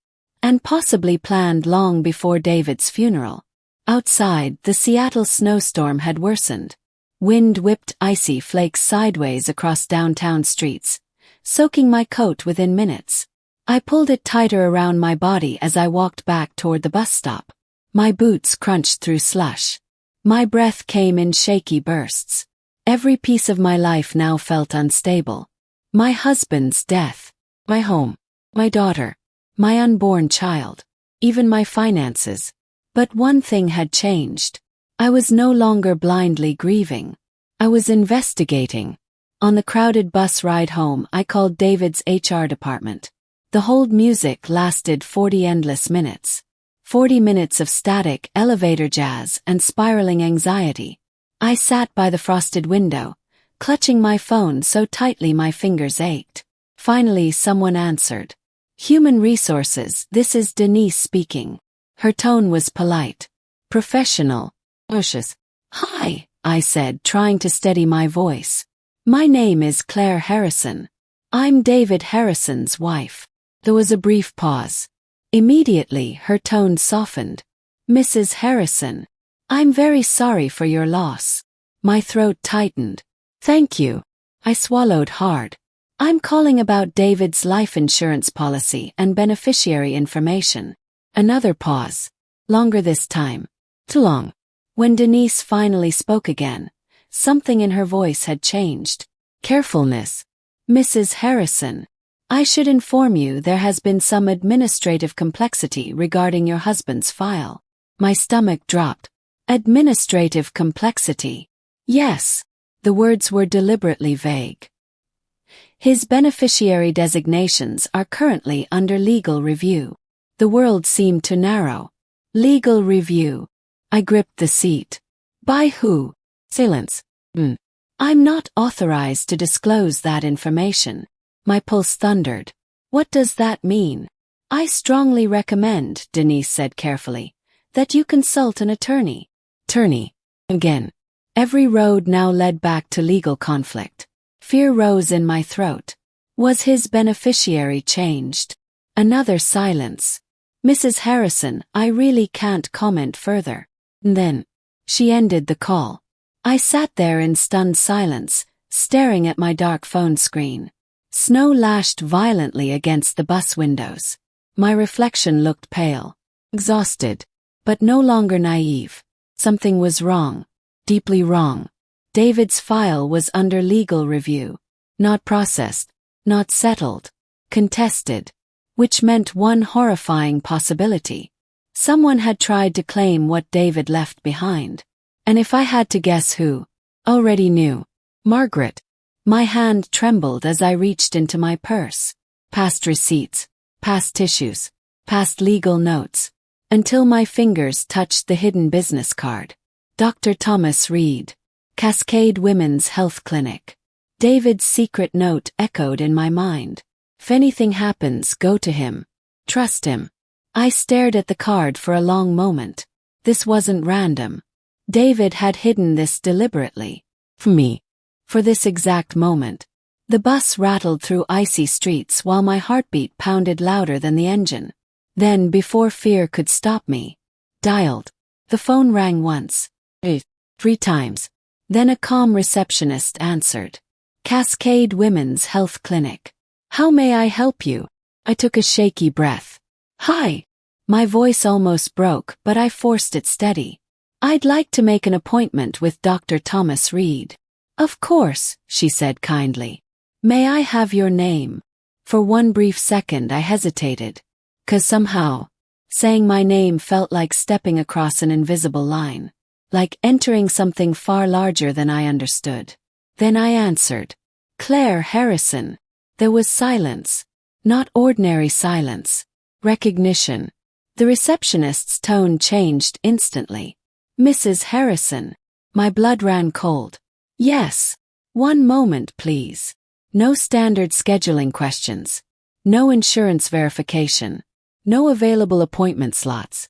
and possibly planned long before David's funeral. Outside, the Seattle snowstorm had worsened. Wind whipped icy flakes sideways across downtown streets, soaking my coat within minutes. I pulled it tighter around my body as I walked back toward the bus stop. My boots crunched through slush. My breath came in shaky bursts. Every piece of my life now felt unstable. My husband's death, my home, my daughter, my unborn child, even my finances. But one thing had changed. I was no longer blindly grieving. I was investigating. On the crowded bus ride home, I called David's HR department. The hold music lasted 40 endless minutes. 40 minutes of static, elevator jazz, and spiraling anxiety. I sat by the frosted window, clutching my phone so tightly my fingers ached. Finally, someone answered. Human Resources, this is Denise speaking. Her tone was polite, professional, cautious. Hi, I said, trying to steady my voice. My name is Claire Harrison. I'm David Harrison's wife. There was a brief pause. Immediately, her tone softened. Mrs. Harrison, I'm very sorry for your loss. My throat tightened. Thank you. I swallowed hard. I'm calling about David's life insurance policy and beneficiary information. Another pause. Longer this time. Too long. When Denise finally spoke again, something in her voice had changed. Carefulness. Mrs. Harrison, I should inform you there has been some administrative complexity regarding your husband's file. My stomach dropped. Administrative complexity. Yes. The words were deliberately vague. His beneficiary designations are currently under legal review. The world seemed to narrow. Legal review. I gripped the seat. By who? Silence. I'm not authorized to disclose that information. My pulse thundered. What does that mean? I strongly recommend, Denise said carefully, that you consult an attorney. Attorney. Again. Every road now led back to legal conflict. Fear rose in my throat. Was his beneficiary changed? Another silence. Mrs. Harrison, I really can't comment further. Then, she ended the call. I sat there in stunned silence, staring at my dark phone screen. Snow lashed violently against the bus windows. My reflection looked pale, exhausted, but no longer naive. Something was wrong, deeply wrong. David's file was under legal review. Not processed, not settled, contested. Which meant one horrifying possibility. Someone had tried to claim what David left behind. And if I had to guess who, already knew. Margaret. My hand trembled as I reached into my purse. Past receipts, past tissues, past legal notes, until my fingers touched the hidden business card. Dr. Thomas Reed. Cascade Women's Health Clinic. David's secret note echoed in my mind. If anything happens, go to him. Trust him. I stared at the card for a long moment. This wasn't random. David had hidden this deliberately. For me. For this exact moment. The bus rattled through icy streets while my heartbeat pounded louder than the engine. Then, before fear could stop me, dialed. The phone rang once, 3 times. Then a calm receptionist answered. Cascade Women's Health Clinic. How may I help you? I took a shaky breath. Hi. My voice almost broke, but I forced it steady. I'd like to make an appointment with Dr. Thomas Reed. Of course, she said kindly. May I have your name? For one brief second I hesitated. 'Cause somehow, saying my name felt like stepping across an invisible line. Like entering something far larger than I understood. Then I answered. Claire Harrison. There was silence. Not ordinary silence. Recognition. The receptionist's tone changed instantly. Mrs. Harrison. My blood ran cold. Yes. One moment, please. No standard scheduling questions. No insurance verification. No available appointment slots.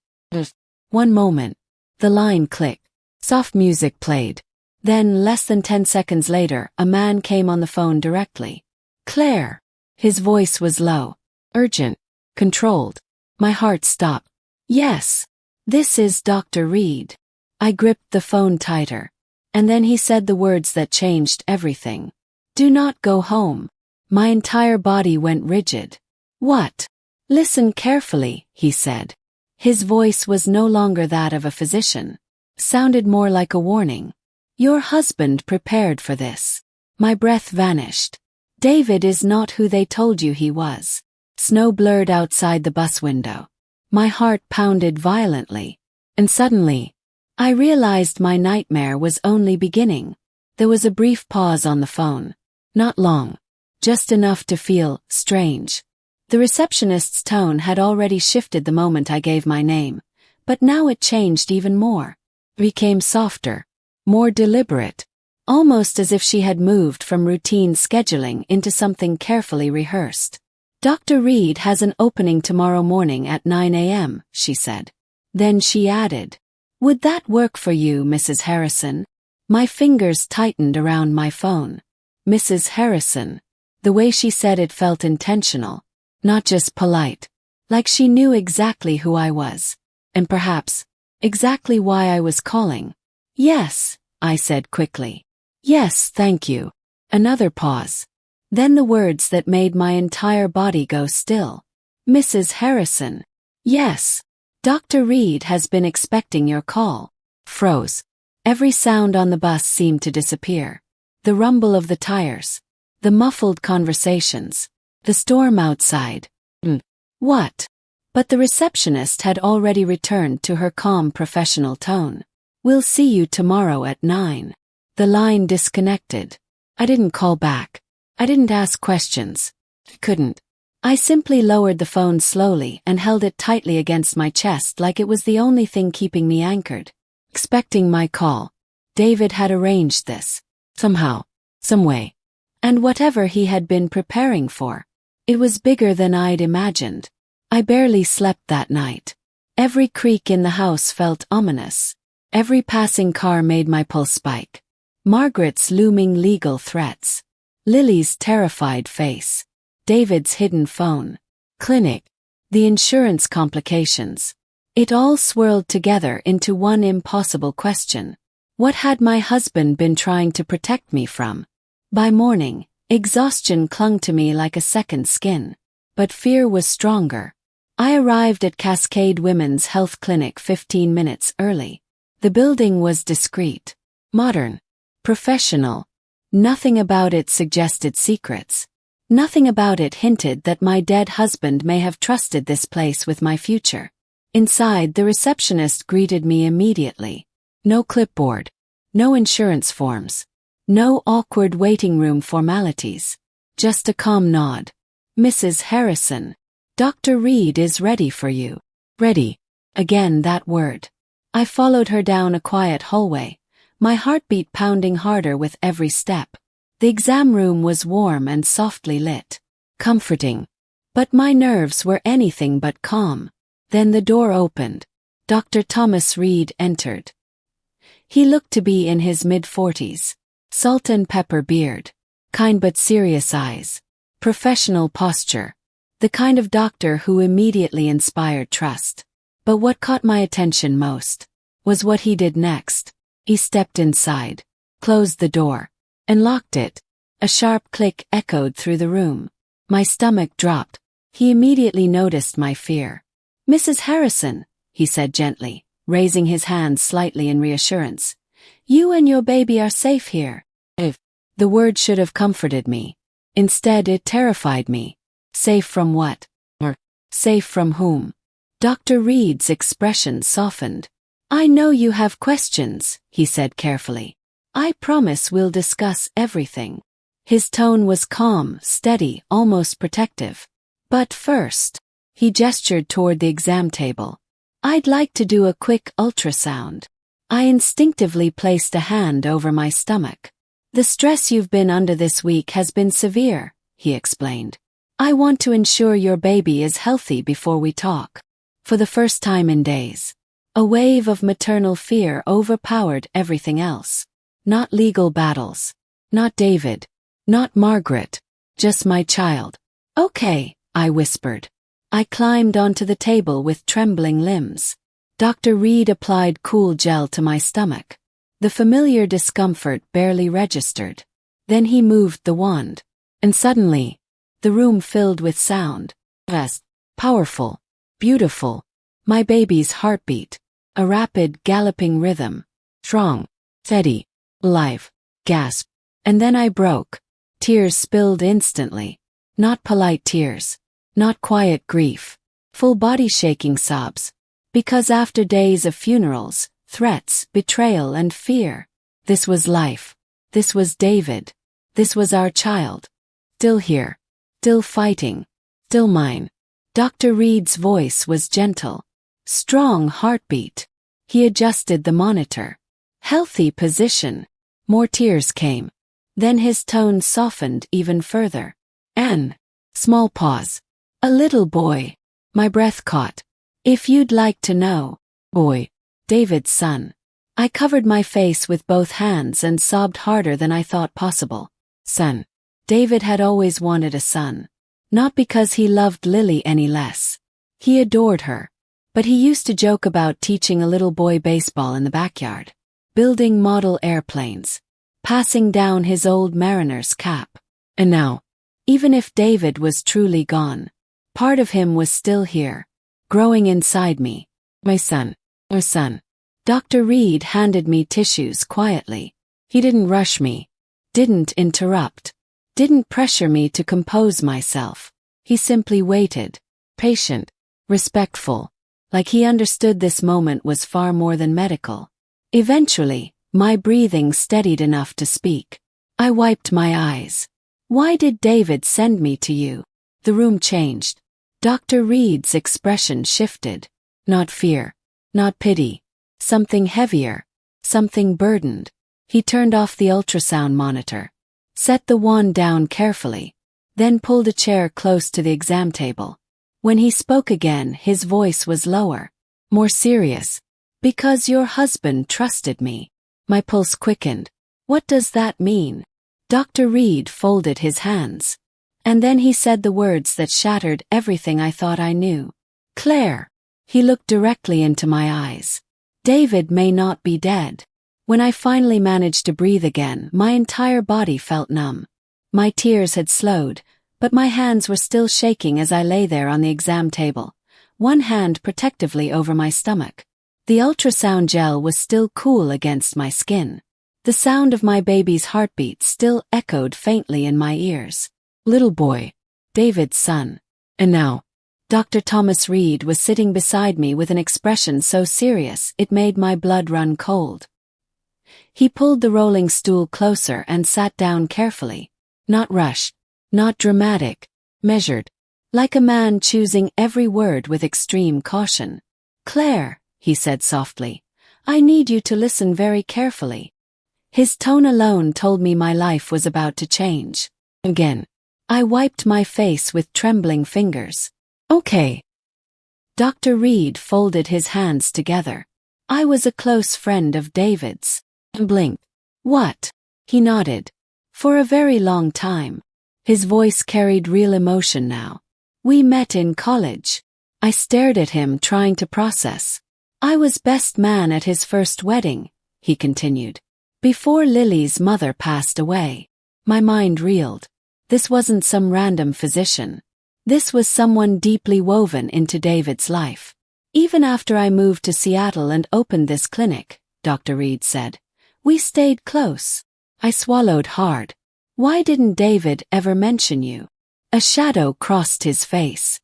One moment. The line clicked. Soft music played. Then, less than 10 seconds later, a man came on the phone directly. Claire. His voice was low. Urgent. Controlled. My heart stopped. Yes. This is Dr. Reed. I gripped the phone tighter. And then he said the words that changed everything. Do not go home. My entire body went rigid. What? Listen carefully, he said. His voice was no longer that of a physician. Sounded more like a warning. Your husband prepared for this. My breath vanished. David is not who they told you he was. Snow blurred outside the bus window. My heart pounded violently. And suddenly, I realized my nightmare was only beginning. There was a brief pause on the phone. Not long. Just enough to feel strange. The receptionist's tone had already shifted the moment I gave my name, but now it changed even more. Became softer, more deliberate, almost as if she had moved from routine scheduling into something carefully rehearsed. Dr. Reed has an opening tomorrow morning at 9 a.m., she said. Then she added, Would that work for you, Mrs. Harrison? My fingers tightened around my phone. Mrs. Harrison. The way she said it felt intentional, not just polite. Like she knew exactly who I was. And perhaps, exactly why I was calling. Yes, I said quickly. Yes, thank you. Another pause. Then the words that made my entire body go still. Mrs. Harrison. Yes. Dr. Reed has been expecting your call. Froze. Every sound on the bus seemed to disappear. The rumble of the tires. The muffled conversations. The storm outside. What? But the receptionist had already returned to her calm professional tone. We'll see you tomorrow at 9. The line disconnected. I didn't call back. I didn't ask questions. Couldn't. I simply lowered the phone slowly and held it tightly against my chest like it was the only thing keeping me anchored. Expecting my call. David had arranged this. Somehow. Some way. And whatever he had been preparing for. It was bigger than I'd imagined. I barely slept that night. Every creak in the house felt ominous. Every passing car made my pulse spike. Margaret's looming legal threats. Lily's terrified face. David's hidden phone. Clinic. The insurance complications. It all swirled together into one impossible question. What had my husband been trying to protect me from? By morning, exhaustion clung to me like a second skin. But fear was stronger. I arrived at Cascade Women's Health Clinic 15 minutes early. The building was discreet, modern, professional. Nothing about it suggested secrets. Nothing about it hinted that my dead husband may have trusted this place with my future. Inside, the receptionist greeted me immediately. No clipboard. No insurance forms. No awkward waiting room formalities. Just a calm nod. Mrs. Harrison. Dr. Reed is ready for you. Ready. Again that word. I followed her down a quiet hallway, my heartbeat pounding harder with every step. The exam room was warm and softly lit. Comforting. But my nerves were anything but calm. Then the door opened. Dr. Thomas Reed entered. He looked to be in his mid-40s. Salt and pepper beard. kind but serious eyes, professional posture, the kind of doctor who immediately inspired trust. But what caught my attention most was what he did next. He stepped inside, closed the door, and locked it. A sharp click echoed through the room. My stomach dropped. He immediately noticed my fear. "Mrs. Harrison," he said gently, raising his hand slightly in reassurance. "You and your baby are safe here." The word should have comforted me. Instead, it terrified me. Safe from what? Or safe from whom? Dr. Reed's expression softened. "I know you have questions," he said carefully. "I promise we'll discuss everything." His tone was calm, steady, almost protective. "But first," he gestured toward the exam table, "I'd like to do a quick ultrasound." I instinctively placed a hand over my stomach. "The stress you've been under this week has been severe," he explained. "I want to ensure your baby is healthy before we talk." For the first time in days, a wave of maternal fear overpowered everything else. Not legal battles. Not David. Not Margaret. Just my child. "Okay," I whispered. I climbed onto the table with trembling limbs. Dr. Reed applied cool gel to my stomach. The familiar discomfort barely registered. Then he moved the wand. And suddenly, the room filled with sound. Fast, powerful, beautiful. My baby's heartbeat. A rapid, galloping rhythm. Strong, steady, alive. Gasp. And then I broke. Tears spilled instantly. Not polite tears. Not quiet grief. Full body shaking sobs. Because after days of funerals, threats, betrayal and fear, this was life. This was David. This was our child. Still here. Still fighting. Still mine. Dr. Reed's voice was gentle. Strong heartbeat. He adjusted the monitor. Healthy position. More tears came. Then his tone softened even further. "Anne." Small pause. "A little boy." My breath caught. "If you'd like to know." "Boy." "David's son." I covered my face with both hands and sobbed harder than I thought possible. Son. David had always wanted a son. Not because he loved Lily any less. He adored her. But he used to joke about teaching a little boy baseball in the backyard. Building model airplanes. Passing down his old mariner's cap. And now, even if David was truly gone, part of him was still here, growing inside me. My son. Our son. Dr. Reed handed me tissues quietly. He didn't rush me. Didn't interrupt. Didn't pressure me to compose myself. He simply waited. Patient. Respectful. Like he understood this moment was far more than medical. Eventually, my breathing steadied enough to speak. I wiped my eyes. "Why did David send me to you?" The room changed. Dr. Reed's expression shifted. Not fear. Not pity. Something heavier. Something burdened. He turned off the ultrasound monitor. Set the wand down carefully. Then pulled a chair close to the exam table. When he spoke again, his voice was lower. More serious. "Because your husband trusted me." My pulse quickened. "What does that mean?" Dr. Reed folded his hands. And then he said the words that shattered everything I thought I knew. "Claire." He looked directly into my eyes. "David may not be dead." When I finally managed to breathe again, my entire body felt numb. My tears had slowed, but my hands were still shaking as I lay there on the exam table, one hand protectively over my stomach. The ultrasound gel was still cool against my skin. The sound of my baby's heartbeat still echoed faintly in my ears. Little boy. David's son. And now, Dr. Thomas Reed was sitting beside me with an expression so serious it made my blood run cold. He pulled the rolling stool closer and sat down carefully. Not rushed. Not dramatic. Measured. Like a man choosing every word with extreme caution. "Claire," he said softly, "I need you to listen very carefully." His tone alone told me my life was about to change. Again, I wiped my face with trembling fingers. "Okay." Dr. Reed folded his hands together. "I was a close friend of David's." And blinked. "What?" He nodded. For a very long time. His voice carried real emotion now. We met in college. I stared at him, trying to process. I was best man at his first wedding, he continued. Before Lily's mother passed away. My mind reeled. This wasn't some random physician. This was someone deeply woven into David's life. Even after I moved to Seattle and opened this clinic, Dr. Reed said, we stayed close. I swallowed hard. Why didn't David ever mention you? A shadow crossed his face.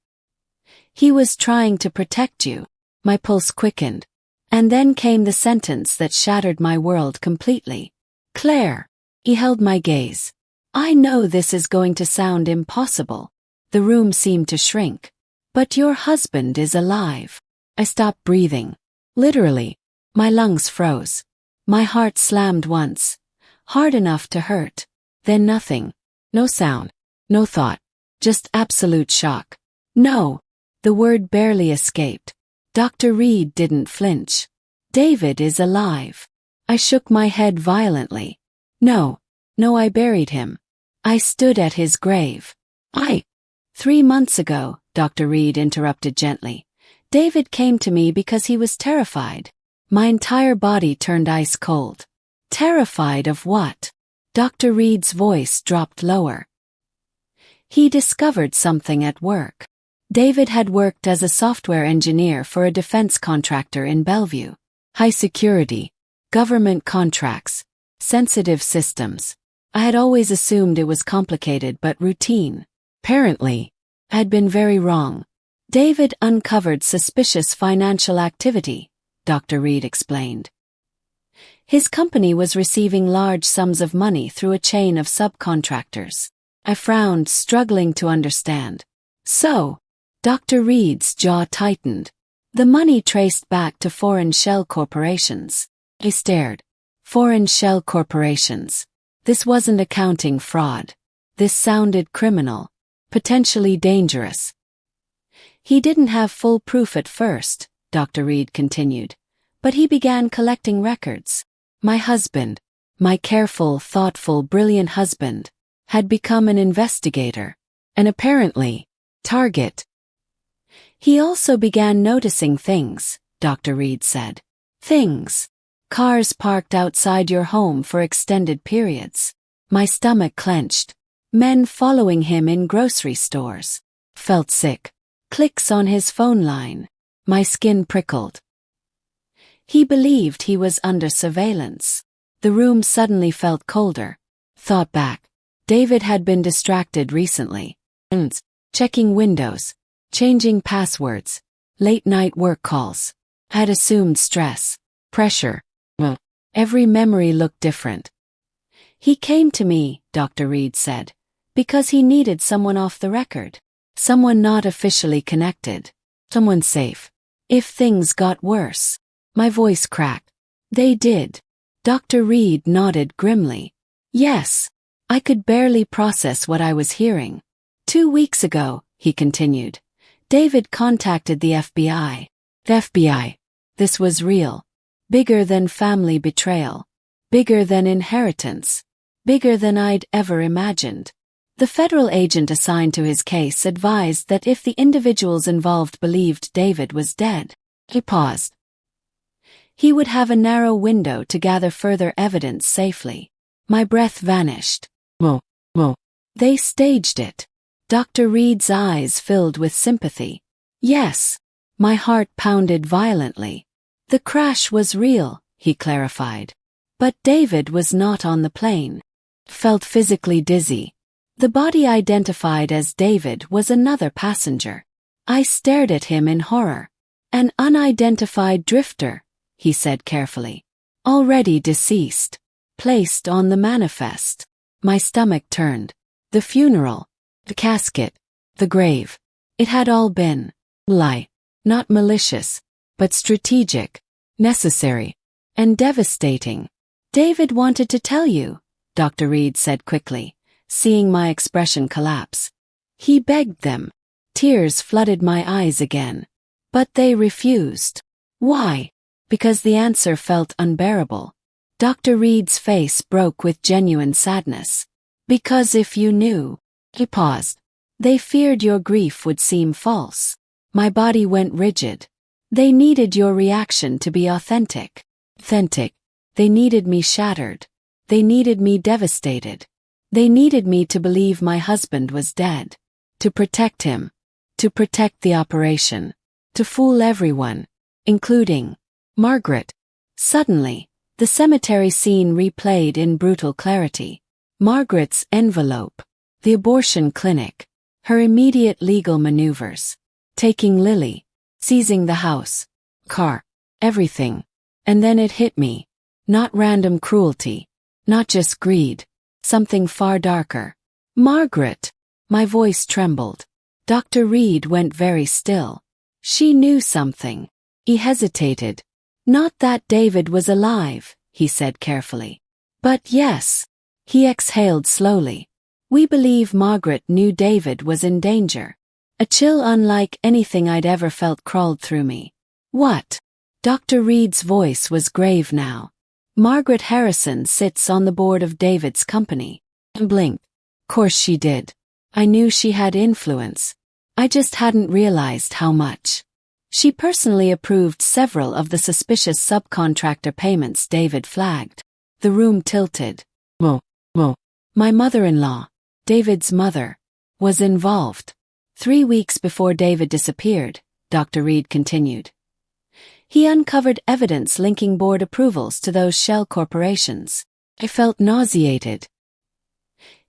He was trying to protect you. My pulse quickened. And then came the sentence that shattered my world completely. Claire. He held my gaze. I know this is going to sound impossible. The room seemed to shrink. But your husband is alive. I stopped breathing. Literally. My lungs froze. My heart slammed once. Hard enough to hurt. Then nothing. No sound. No thought. Just absolute shock. No. The word barely escaped. Dr. Reed didn't flinch. David is alive. I shook my head violently. No. No, I buried him. I stood at his grave. 3 months ago, Dr. Reed interrupted gently. David came to me because he was terrified. My entire body turned ice cold. Terrified of what? Dr. Reed's voice dropped lower. He discovered something at work. David had worked as a software engineer for a defense contractor in Bellevue. High security, government contracts, sensitive systems. I had always assumed it was complicated but routine. Apparently, I had been very wrong. David uncovered suspicious financial activity, Dr. Reed explained. His company was receiving large sums of money through a chain of subcontractors. I frowned, struggling to understand. So, Dr. Reed's jaw tightened. The money traced back to foreign shell corporations. I stared. Foreign shell corporations. This wasn't accounting fraud. This sounded criminal. Potentially dangerous. He didn't have full proof at first, Dr. Reed continued. But he began collecting records. My husband, my careful, thoughtful, brilliant husband, had become an investigator. And apparently, target. He also began noticing things, Dr. Reed said. Things. Cars parked outside your home for extended periods. My stomach clenched. Men following him in grocery stores. Felt sick. Clicks on his phone line. My skin prickled. He believed he was under surveillance. The room suddenly felt colder. Thought back. David had been distracted recently. Checking windows. Changing passwords. Late-night work calls. Had assumed stress. Pressure. Every memory looked different. He came to me, Dr. Reed said, because he needed someone off the record. Someone not officially connected. Someone safe. If things got worse. My voice cracked. They did. Dr. Reed nodded grimly. Yes. I could barely process what I was hearing. 2 weeks ago, he continued, David contacted the FBI. The FBI. This was real. Bigger than family betrayal. Bigger than inheritance. Bigger than I'd ever imagined. The federal agent assigned to his case advised that if the individuals involved believed David was dead, he paused. He would have a narrow window to gather further evidence safely. My breath vanished. They staged it. Dr. Reed's eyes filled with sympathy. Yes. My heart pounded violently. The crash was real, he clarified. But David was not on the plane. Felt physically dizzy. The body identified as David was another passenger. I stared at him in horror. An unidentified drifter, he said carefully. Already deceased. Placed on the manifest. My stomach turned. The funeral. The casket. The grave. It had all been lie. Not malicious, but strategic, necessary, and devastating. David wanted to tell you, Dr. Reed said quickly, seeing my expression collapse. He begged them. Tears flooded my eyes again. But they refused. Why? Because the answer felt unbearable. Dr. Reed's face broke with genuine sadness. Because if you knew. He paused. They feared your grief would seem false. My body went rigid. They needed your reaction to be authentic. Authentic. They needed me shattered. They needed me devastated. They needed me to believe my husband was dead. To protect him. To protect the operation. To fool everyone. Including Margaret. Suddenly, the cemetery scene replayed in brutal clarity. Margaret's envelope. The abortion clinic. Her immediate legal maneuvers. Taking Lily. Seizing the house. Car. Everything. And then it hit me. Not random cruelty. Not just greed. Something far darker. Margaret. My voice trembled. Dr. Reed went very still. She knew something. He hesitated. Not that David was alive, he said carefully. But yes. He exhaled slowly. We believe Margaret knew David was in danger. A chill unlike anything I'd ever felt crawled through me. What? Dr. Reed's voice was grave now. Margaret Harrison sits on the board of David's company. I blinked. Course she did. I knew she had influence. I just hadn't realized how much. She personally approved several of the suspicious subcontractor payments David flagged. The room tilted. Whoa. My mother-in-law, David's mother, was involved. 3 weeks before David disappeared, Dr. Reed continued. He uncovered evidence linking board approvals to those shell corporations. I felt nauseated.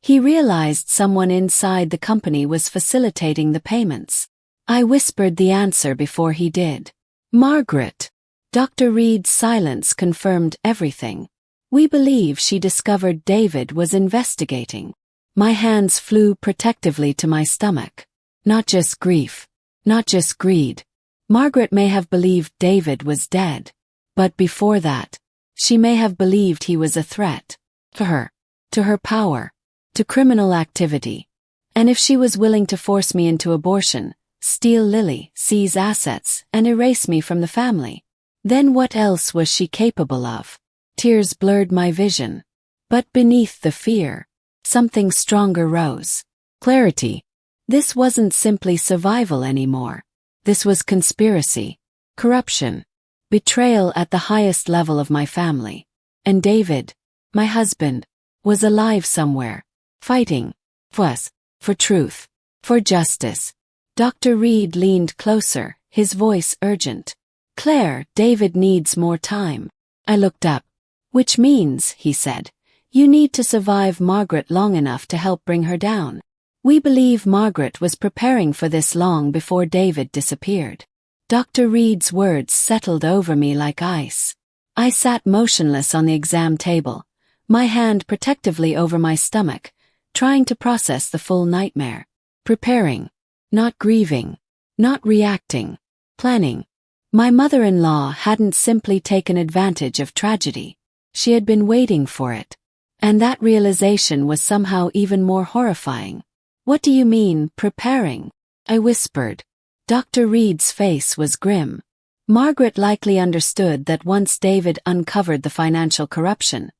He realized someone inside the company was facilitating the payments. I whispered the answer before he did. Margaret. Dr. Reed's silence confirmed everything. We believe she discovered David was investigating. My hands flew protectively to my stomach. Not just grief. Not just greed. Margaret may have believed David was dead. But before that, she may have believed he was a threat. To her power, to criminal activity. And if she was willing to force me into abortion, steal Lily, seize assets, and erase me from the family, then what else was she capable of? Tears blurred my vision. But beneath the fear, something stronger rose. Clarity. This wasn't simply survival anymore. This was conspiracy, corruption, betrayal at the highest level of my family. And David, my husband, was alive somewhere, fighting for truth, for justice. Dr. Reed leaned closer, his voice urgent. Claire, David needs more time. I looked up. Which means, he said, you need to survive Margaret long enough to help bring her down. We believe Margaret was preparing for this long before David disappeared. Dr. Reed's words settled over me like ice. I sat motionless on the exam table, my hand protectively over my stomach, trying to process the full nightmare. Preparing. Not grieving. Not reacting. Planning. My mother-in-law hadn't simply taken advantage of tragedy. She had been waiting for it. And that realization was somehow even more horrifying. What do you mean, preparing? I whispered. Dr. Reed's face was grim. Margaret likely understood that once David uncovered the financial corruption,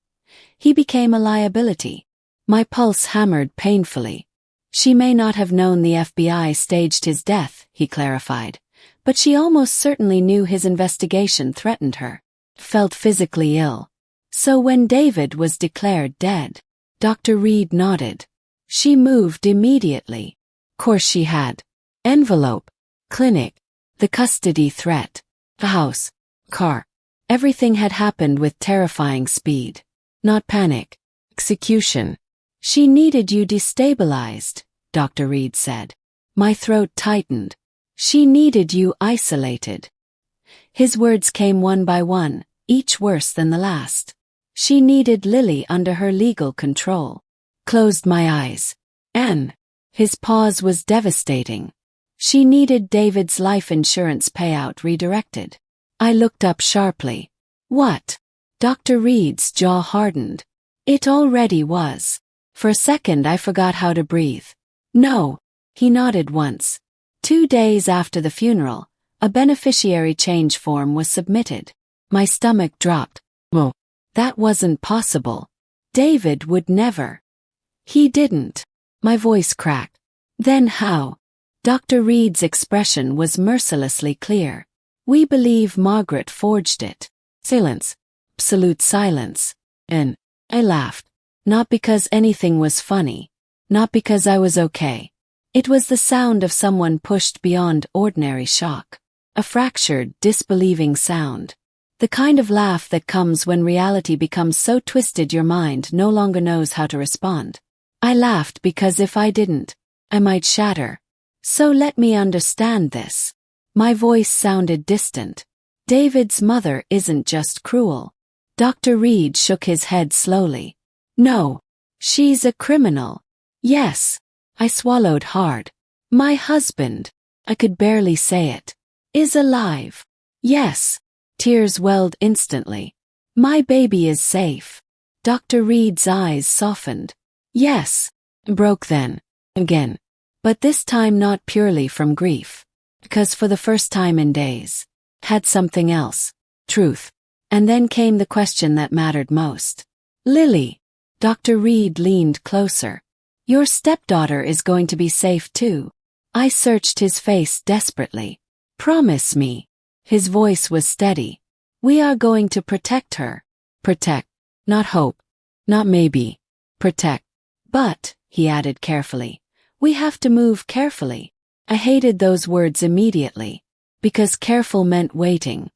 he became a liability. My pulse hammered painfully. She may not have known the FBI staged his death, he clarified, but she almost certainly knew his investigation threatened her. Felt physically ill. So when David was declared dead, Dr. Reed nodded. She moved immediately. Course she had. Envelope. Clinic. The custody threat. The house. Car. Everything had happened with terrifying speed. Not panic. Execution. She needed you destabilized, Dr. Reed said. My throat tightened. She needed you isolated. His words came one by one, each worse than the last. She needed Lily under her legal control. Closed my eyes. And his pause was devastating. She needed David's life insurance payout redirected. I looked up sharply. What? Dr. Reed's jaw hardened. It already was. For a second I forgot how to breathe. No. He nodded once. 2 days after the funeral, a beneficiary change form was submitted. My stomach dropped. Whoa. That wasn't possible. David would never. He didn't. My voice cracked. Then how? Dr. Reed's expression was mercilessly clear. We believe Margaret forged it. Silence. Absolute silence. And I laughed. Not because anything was funny. Not because I was okay. It was the sound of someone pushed beyond ordinary shock. A fractured, disbelieving sound. The kind of laugh that comes when reality becomes so twisted your mind no longer knows how to respond. I laughed because if I didn't, I might shatter. So let me understand this. My voice sounded distant. David's mother isn't just cruel. Dr. Reed shook his head slowly. No. She's a criminal. Yes. I swallowed hard. My husband, I could barely say it, is alive. Yes. Tears welled instantly. My baby is safe. Dr. Reed's eyes softened. Yes. Broke then. Again. But this time not purely from grief. Because for the first time in days. Had something else. Truth. And then came the question that mattered most. Lily. Dr. Reed leaned closer. Your stepdaughter is going to be safe too. I searched his face desperately. Promise me. His voice was steady. We are going to protect her. Protect. Not hope. Not maybe. Protect. But, he added carefully, we have to move carefully. I hated those words immediately. Because careful meant waiting.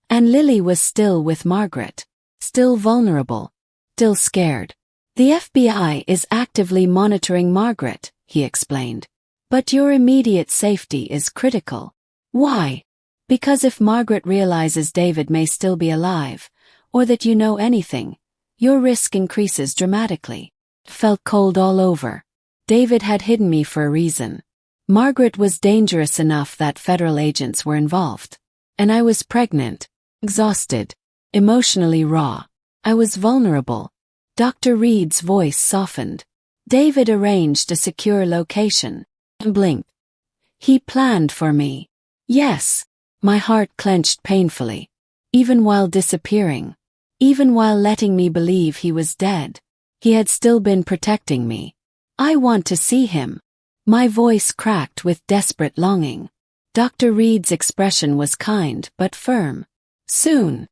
And Lily was still with Margaret. Still vulnerable. Still scared. The FBI is actively monitoring Margaret, he explained. But your immediate safety is critical. Why? Because if Margaret realizes David may still be alive, or that you know anything, your risk increases dramatically. Felt cold all over. David had hidden me for a reason. Margaret was dangerous enough that federal agents were involved. And I was pregnant, exhausted, emotionally raw. I was vulnerable. Dr. Reed's voice softened. David arranged a secure location. And blinked. He planned for me. Yes. My heart clenched painfully. Even while disappearing. Even while letting me believe he was dead. He had still been protecting me. I want to see him. My voice cracked with desperate longing. Dr. Reed's expression was kind but firm. Soon.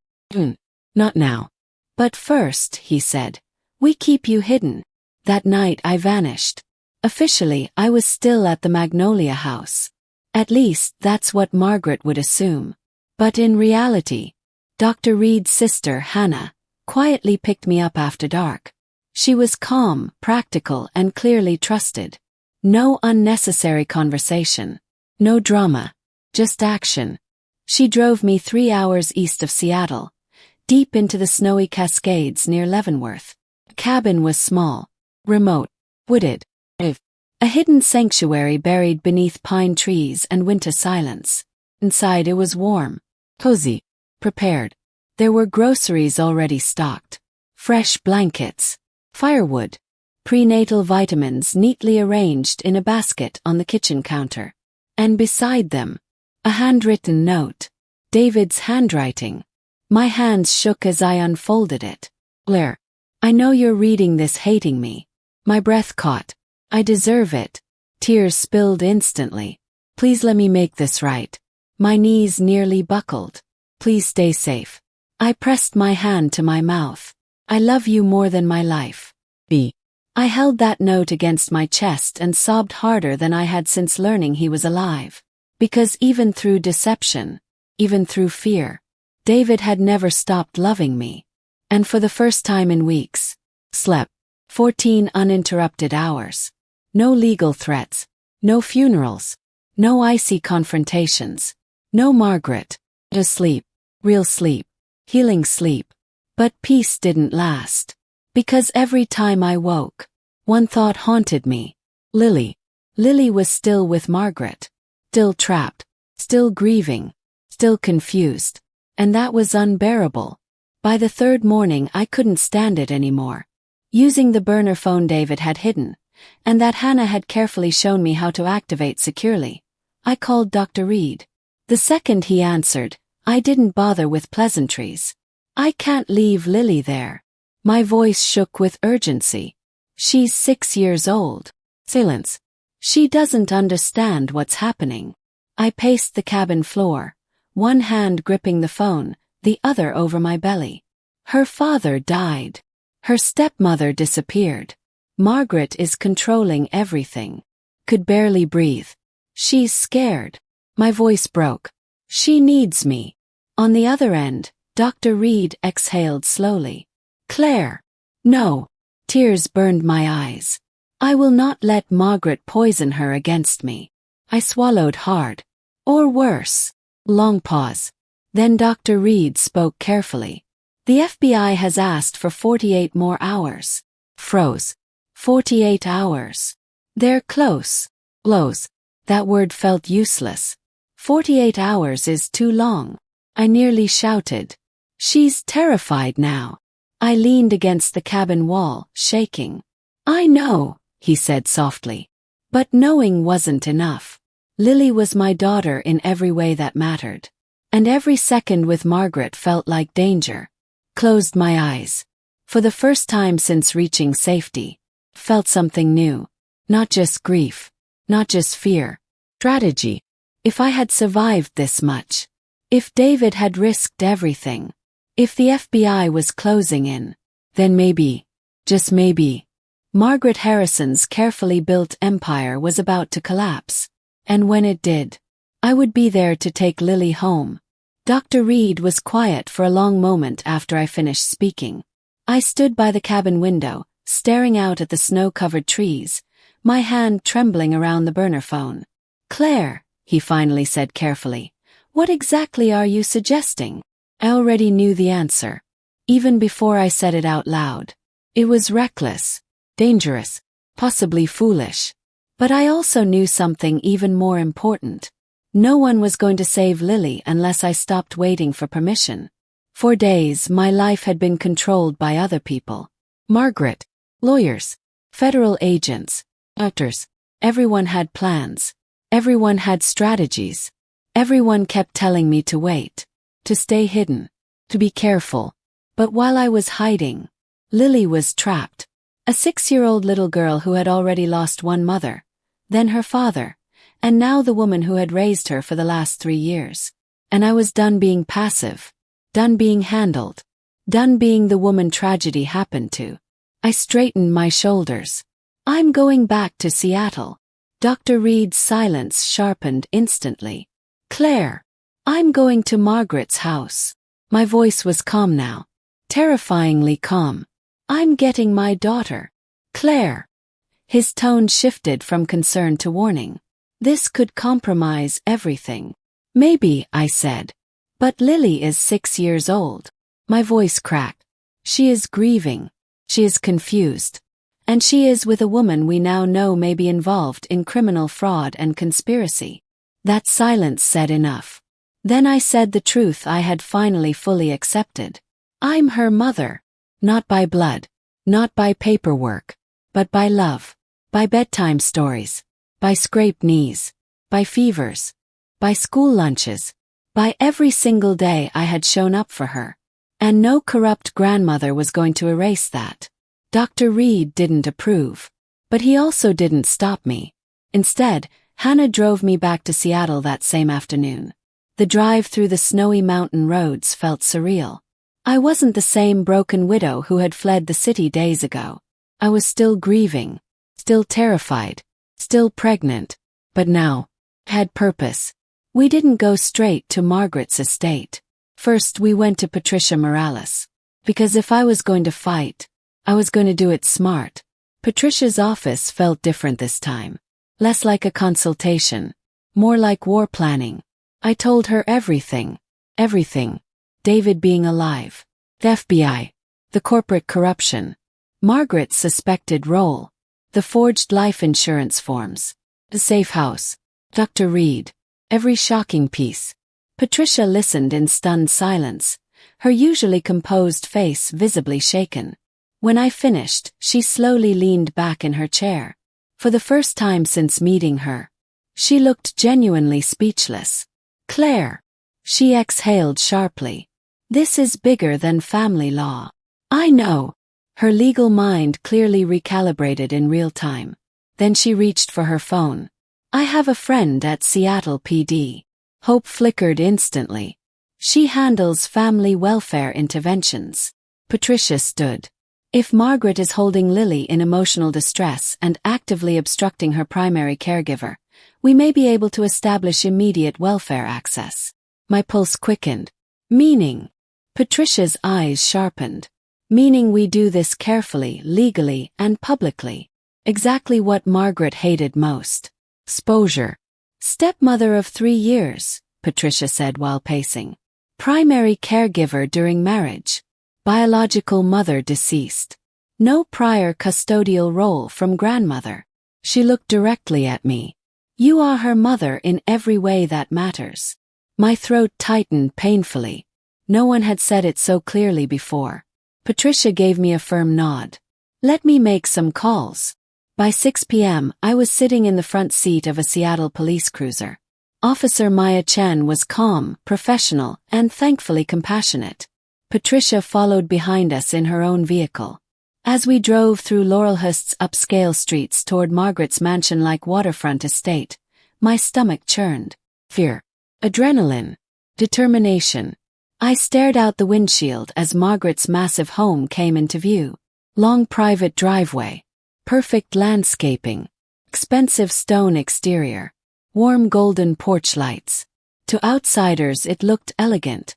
Not now. But first, he said, we keep you hidden. That night I vanished. Officially, I was still at the Magnolia House. At least, that's what Margaret would assume. But in reality, Dr. Reed's sister, Hannah, quietly picked me up after dark. She was calm, practical, and clearly trusted. No unnecessary conversation. No drama. Just action. She drove me 3 hours east of Seattle, deep into the snowy Cascades near Leavenworth. The cabin was small, remote, wooded. A hidden sanctuary buried beneath pine trees and winter silence. Inside it was warm, cozy, prepared. There were groceries already stocked. Fresh blankets, firewood, prenatal vitamins neatly arranged in a basket on the kitchen counter. And beside them, a handwritten note. David's handwriting. My hands shook as I unfolded it. Blair, I know you're reading this hating me. My breath caught. I deserve it. Tears spilled instantly. Please let me make this right. My knees nearly buckled. Please stay safe. I pressed my hand to my mouth. I love you more than my life. B. I held that note against my chest and sobbed harder than I had since learning he was alive. Because even through deception, even through fear, David had never stopped loving me. And for the first time in weeks, slept. 14 uninterrupted hours. No legal threats. No funerals. No icy confrontations. No Margaret. Just sleep. Real sleep. Healing sleep. But peace didn't last. Because every time I woke, one thought haunted me. Lily. Lily was still with Margaret. Still trapped. Still grieving. Still confused. And that was unbearable. By the third morning I couldn't stand it anymore. Using the burner phone David had hidden, and that Hannah had carefully shown me how to activate securely, I called Dr. Reed. The second he answered, I didn't bother with pleasantries. I can't leave Lily there. My voice shook with urgency. She's 6 years old. Silence. She doesn't understand what's happening. I paced the cabin floor, one hand gripping the phone, the other over my belly. Her father died. Her stepmother disappeared. Margaret is controlling everything. Could barely breathe. She's scared. My voice broke. She needs me. On the other end, Dr. Reed exhaled slowly. Claire. No. Tears burned my eyes. I will not let Margaret poison her against me. I swallowed hard. Or worse. Long pause. Then Dr. Reed spoke carefully. The FBI has asked for 48 more hours. Froze. 48 hours. They're close. Close. That word felt useless. 48 hours is too long. I nearly shouted. She's terrified now. I leaned against the cabin wall, shaking. I know, he said softly. But knowing wasn't enough. Lily was my daughter in every way that mattered. And every second with Margaret felt like danger. Closed my eyes. For the first time since reaching safety. Felt something new. Not just grief. Not just fear. Strategy. If I had survived this much. If David had risked everything. If the FBI was closing in. Then maybe, just maybe, Margaret Harrison's carefully built empire was about to collapse. And when it did, I would be there to take Lily home. Dr. Reed was quiet for a long moment after I finished speaking. I stood by the cabin window, staring out at the snow-covered trees, my hand trembling around the burner phone. Claire, he finally said carefully, what exactly are you suggesting? I already knew the answer. Even before I said it out loud. It was reckless, dangerous, possibly foolish. But I also knew something even more important. No one was going to save Lily unless I stopped waiting for permission. For days, my life had been controlled by other people. Margaret, lawyers, federal agents, doctors. Everyone had plans. Everyone had strategies. Everyone kept telling me to wait, to stay hidden, to be careful. But while I was hiding, Lily was trapped. A 6-year-old little girl who had already lost one mother, then her father, and now the woman who had raised her for the last 3 years. And I was done being passive, done being handled, done being the woman tragedy happened to. I straightened my shoulders. I'm going back to Seattle. Dr. Reed's silence sharpened instantly. Claire, I'm going to Margaret's house. My voice was calm now. Terrifyingly calm. I'm getting my daughter. Claire. His tone shifted from concern to warning. This could compromise everything. Maybe, I said. But Lily is 6 years old. My voice cracked. She is grieving. She is confused. And she is with a woman we now know may be involved in criminal fraud and conspiracy. That silence said enough. Then I said the truth I had finally fully accepted. I'm her mother. Not by blood. Not by paperwork. But by love. By bedtime stories. By scraped knees. By fevers. By school lunches. By every single day I had shown up for her. And no corrupt grandmother was going to erase that. Dr. Reed didn't approve. But he also didn't stop me. Instead, Hannah drove me back to Seattle that same afternoon. The drive through the snowy mountain roads felt surreal. I wasn't the same broken widow who had fled the city days ago. I was still grieving, still terrified, still pregnant, but now, had purpose. We didn't go straight to Margaret's estate. First we went to Patricia Morales. Because if I was going to fight, I was going to do it smart. Patricia's office felt different this time. Less like a consultation, more like war planning. I told her everything. Everything. David being alive. The FBI. The corporate corruption. Margaret's suspected role. The forged life insurance forms. The safe house. Dr. Reed. Every shocking piece. Patricia listened in stunned silence, her usually composed face visibly shaken. When I finished, she slowly leaned back in her chair. For the first time since meeting her, she looked genuinely speechless. Claire. She exhaled sharply. This is bigger than family law. I know. Her legal mind clearly recalibrated in real time. Then she reached for her phone. I have a friend at Seattle PD. Hope flickered instantly. She handles family welfare interventions. Patricia stood. If Margaret is holding Lily in emotional distress and actively obstructing her primary caregiver, we may be able to establish immediate welfare access. My pulse quickened. Meaning? Patricia's eyes sharpened. Meaning we do this carefully, legally, and publicly. Exactly what Margaret hated most. Exposure. Stepmother of 3 years, Patricia said while pacing. Primary caregiver during marriage. Biological mother deceased. No prior custodial role from grandmother. She looked directly at me. You are her mother in every way that matters. My throat tightened painfully. No one had said it so clearly before. Patricia gave me a firm nod. Let me make some calls. By 6 p.m., I was sitting in the front seat of a Seattle police cruiser. Officer Maya Chen was calm, professional, and thankfully compassionate. Patricia followed behind us in her own vehicle. As we drove through Laurelhurst's upscale streets toward Margaret's mansion-like waterfront estate, my stomach churned. Fear. Adrenaline. Determination. I stared out the windshield as Margaret's massive home came into view. Long private driveway. Perfect landscaping. Expensive stone exterior. Warm golden porch lights. To outsiders it looked elegant.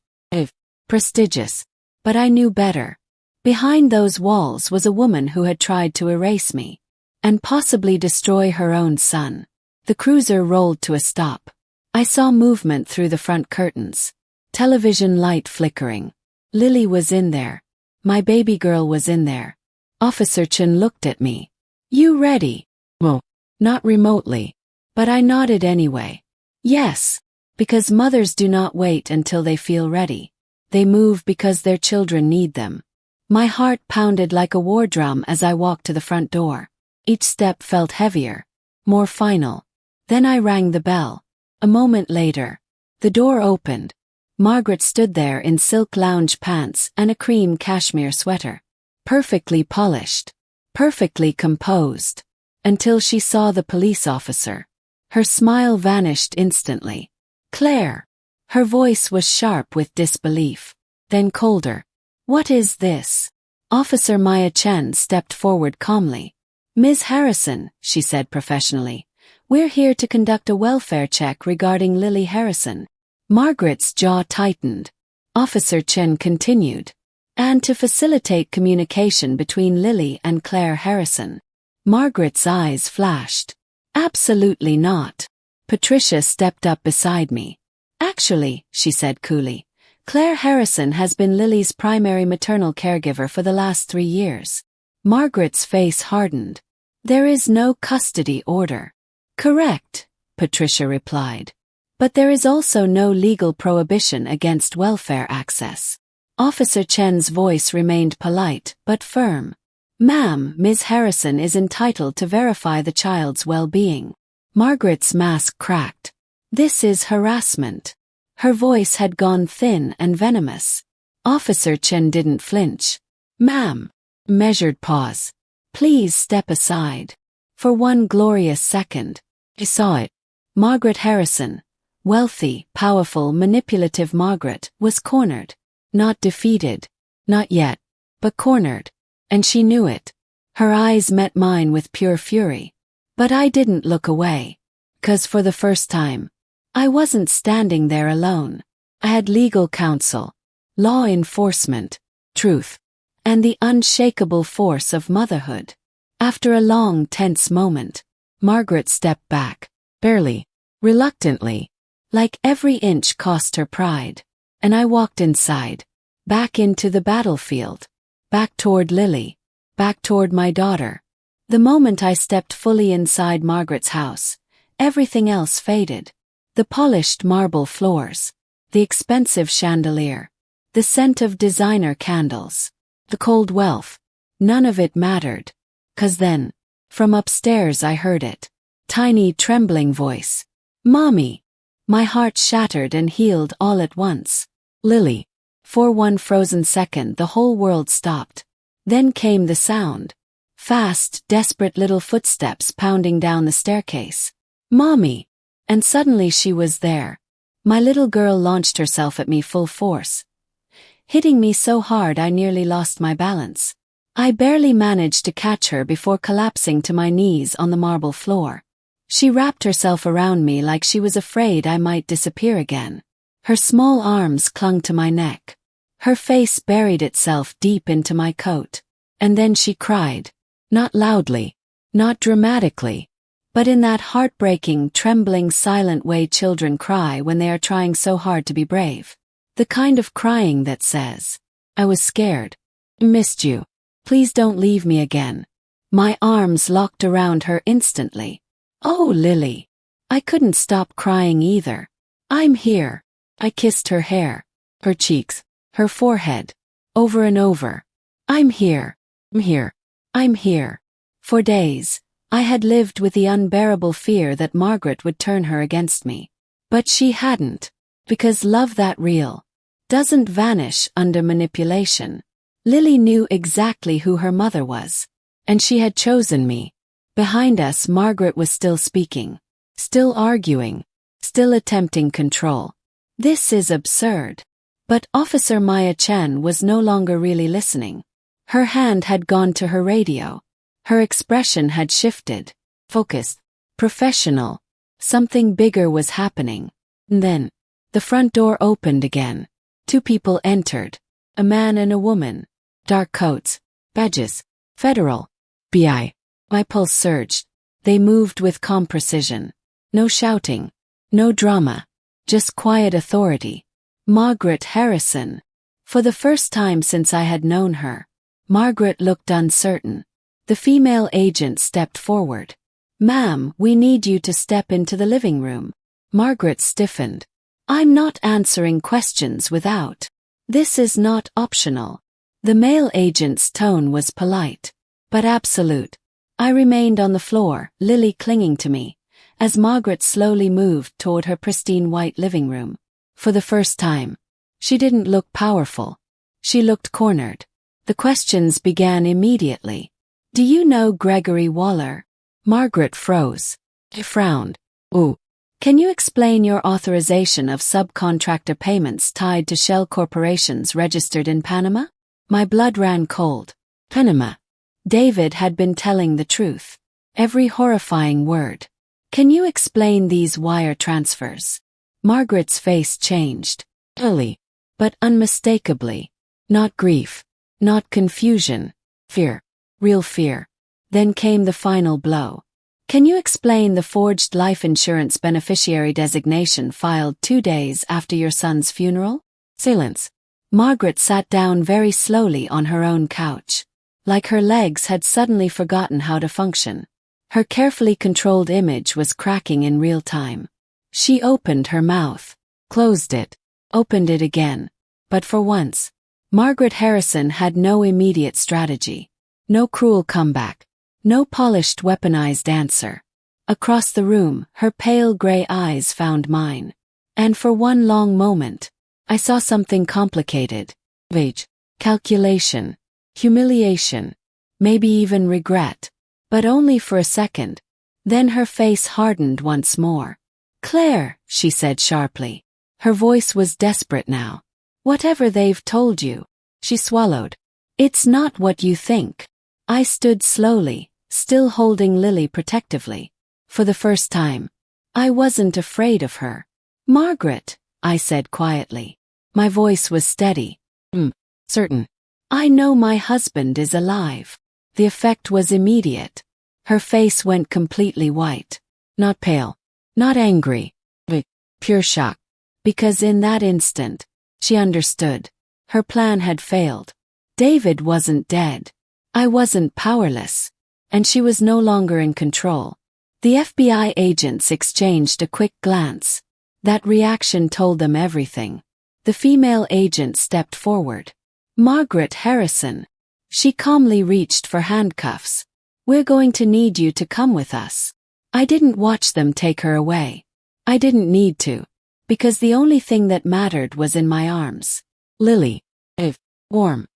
Prestigious. But I knew better. Behind those walls was a woman who had tried to erase me. And possibly destroy her own son. The cruiser rolled to a stop. I saw movement through the front curtains. Television light flickering. Lily was in there. My baby girl was in there. Officer Chen looked at me. You ready? Well, not remotely. But I nodded anyway. Yes. Because mothers do not wait until they feel ready. They move because their children need them. My heart pounded like a war drum as I walked to the front door. Each step felt heavier. More final. Then I rang the bell. A moment later. The door opened. Margaret stood there in silk lounge pants and a cream cashmere sweater. Perfectly polished. Perfectly composed. Until she saw the police officer. Her smile vanished instantly. Claire. Her voice was sharp with disbelief. Then colder. What is this? Officer Maya Chen stepped forward calmly. Ms. Harrison, she said professionally. We're here to conduct a welfare check regarding Lily Harrison. Margaret's jaw tightened. Officer Chen continued. And to facilitate communication between Lily and Claire Harrison. Margaret's eyes flashed. Absolutely not. Patricia stepped up beside me. Actually, she said coolly, Claire Harrison has been Lily's primary maternal caregiver for the last 3 years. Margaret's face hardened. There is no custody order. Correct, Patricia replied. But there is also no legal prohibition against welfare access. Officer Chen's voice remained polite but firm. Ma'am, Ms. Harrison is entitled to verify the child's well-being. Margaret's mask cracked. This is harassment. Her voice had gone thin and venomous. Officer Chen didn't flinch. Ma'am. Measured pause. Please step aside. For one glorious second. I saw it. Margaret Harrison, wealthy, powerful, manipulative Margaret, was cornered. Not defeated. Not yet. But cornered. And she knew it. Her eyes met mine with pure fury. But I didn't look away. 'Cause for the first time, I wasn't standing there alone. I had legal counsel, law enforcement, truth, and the unshakable force of motherhood. After a long, tense moment, Margaret stepped back, barely, reluctantly, like every inch cost her pride. And I walked inside, back into the battlefield, back toward Lily, back toward my daughter. The moment I stepped fully inside Margaret's house, everything else faded. The polished marble floors, the expensive chandelier, the scent of designer candles, the cold wealth, none of it mattered. 'Cause then, from upstairs I heard it. Tiny trembling voice. Mommy. My heart shattered and healed all at once. Lily. For one frozen second the whole world stopped. Then came the sound. Fast, desperate little footsteps pounding down the staircase. "Mommy!" And suddenly she was there. My little girl launched herself at me full force, hitting me so hard I nearly lost my balance. I barely managed to catch her before collapsing to my knees on the marble floor. She wrapped herself around me like she was afraid I might disappear again. Her small arms clung to my neck. Her face buried itself deep into my coat. And then she cried. Not loudly, not dramatically, but in that heartbreaking, trembling, silent way children cry when they are trying so hard to be brave. The kind of crying that says, "I was scared. Missed you. Please don't leave me again." My arms locked around her instantly. "Oh, Lily." I couldn't stop crying either. "I'm here." I kissed her hair, her cheeks, her forehead, over and over. "I'm here. I'm here. I'm here." For days, I had lived with the unbearable fear that Margaret would turn her against me. But she hadn't, because love that real doesn't vanish under manipulation. Lily knew exactly who her mother was, and she had chosen me. Behind us, Margaret was still speaking, still arguing, still attempting control. This is absurd. But Officer Maya Chen was no longer really listening. Her hand had gone to her radio. Her expression had shifted. Focused. Professional. Something bigger was happening. And then, the front door opened again. 2 people entered. A man and a woman. Dark coats. Badges. Federal. BI. My pulse surged. They moved with calm precision. No shouting. No drama. Just quiet authority. Margaret Harrison. For the first time since I had known her, Margaret looked uncertain. The female agent stepped forward. "Ma'am, we need you to step into the living room." Margaret stiffened. "I'm not answering questions without. This is not optional." The male agent's tone was polite, but absolute. I remained on the floor, Lily clinging to me, as Margaret slowly moved toward her pristine white living room. For the first time, she didn't look powerful. She looked cornered. The questions began immediately. "Do you know Gregory Waller?" Margaret froze. I frowned. "Ooh. Can you explain your authorization of subcontractor payments tied to shell corporations registered in Panama?" My blood ran cold. Panama. David had been telling the truth. Every horrifying word. "Can you explain these wire transfers?" Margaret's face changed. Early, but unmistakably. Not grief. Not confusion. Fear. Real fear. Then came the final blow. "Can you explain the forged life insurance beneficiary designation filed 2 days after your son's funeral?" Silence. Margaret sat down very slowly on her own couch, like her legs had suddenly forgotten how to function. Her carefully controlled image was cracking in real time. She opened her mouth, closed it, opened it again. But for once, Margaret Harrison had no immediate strategy. No cruel comeback. No polished weaponized answer. Across the room, her pale gray eyes found mine. And for one long moment, I saw something complicated. Rage, calculation, humiliation, maybe even regret. But only for a second. Then her face hardened once more. "Claire," she said sharply. Her voice was desperate now. "Whatever they've told you." She swallowed. "It's not what you think." I stood slowly, still holding Lily protectively. For the first time, I wasn't afraid of her. "Margaret," I said quietly. My voice was steady. Certain. "I know my husband is alive." The effect was immediate. Her face went completely white. Not pale. Not angry. But pure shock. Because in that instant, she understood. Her plan had failed. David wasn't dead. I wasn't powerless. And she was no longer in control. The FBI agents exchanged a quick glance. That reaction told them everything. The female agent stepped forward. "Margaret Harrison." She calmly reached for handcuffs. "We're going to need you to come with us." I didn't watch them take her away. I didn't need to. Because the only thing that mattered was in my arms. Lily. Warm.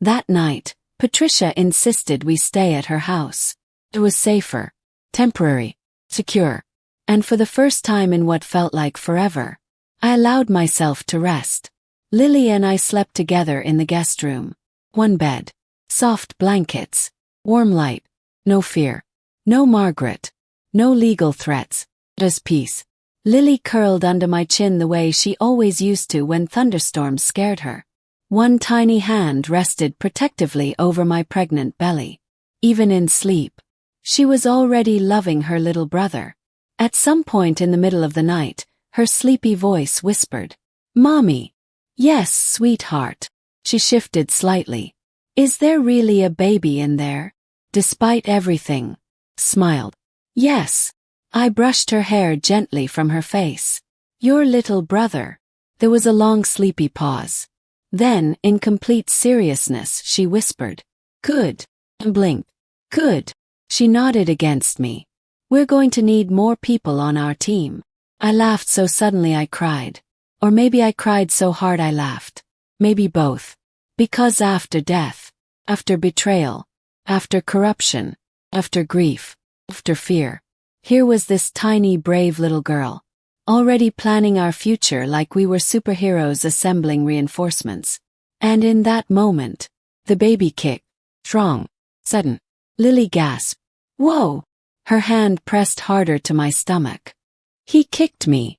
That night, Patricia insisted we stay at her house. It was safer, temporary, secure. And for the first time in what felt like forever, I allowed myself to rest. Lily and I slept together in the guest room. One bed, soft blankets, warm light, no fear, no Margaret, no legal threats, just peace. Lily curled under my chin the way she always used to when thunderstorms scared her. One tiny hand rested protectively over my pregnant belly. Even in sleep, she was already loving her little brother. At some point in the middle of the night, her sleepy voice whispered, "Mommy." "Yes, sweetheart." She shifted slightly. "Is there really a baby in there?" Despite everything, smiled. "Yes." I brushed her hair gently from her face. "Your little brother." There was a long sleepy pause. Then, in complete seriousness, she whispered, "Good," and blinked. "Good." She nodded against me. "We're going to need more people on our team." I laughed so suddenly I cried. Or maybe I cried so hard I laughed. Maybe both. Because after death, after betrayal, after corruption, after grief, after fear, here was this tiny brave little girl, already planning our future like we were superheroes assembling reinforcements. And in that moment, the baby kicked. Strong. Sudden. Lily gasped. "Whoa!" Her hand pressed harder to my stomach. "He kicked me."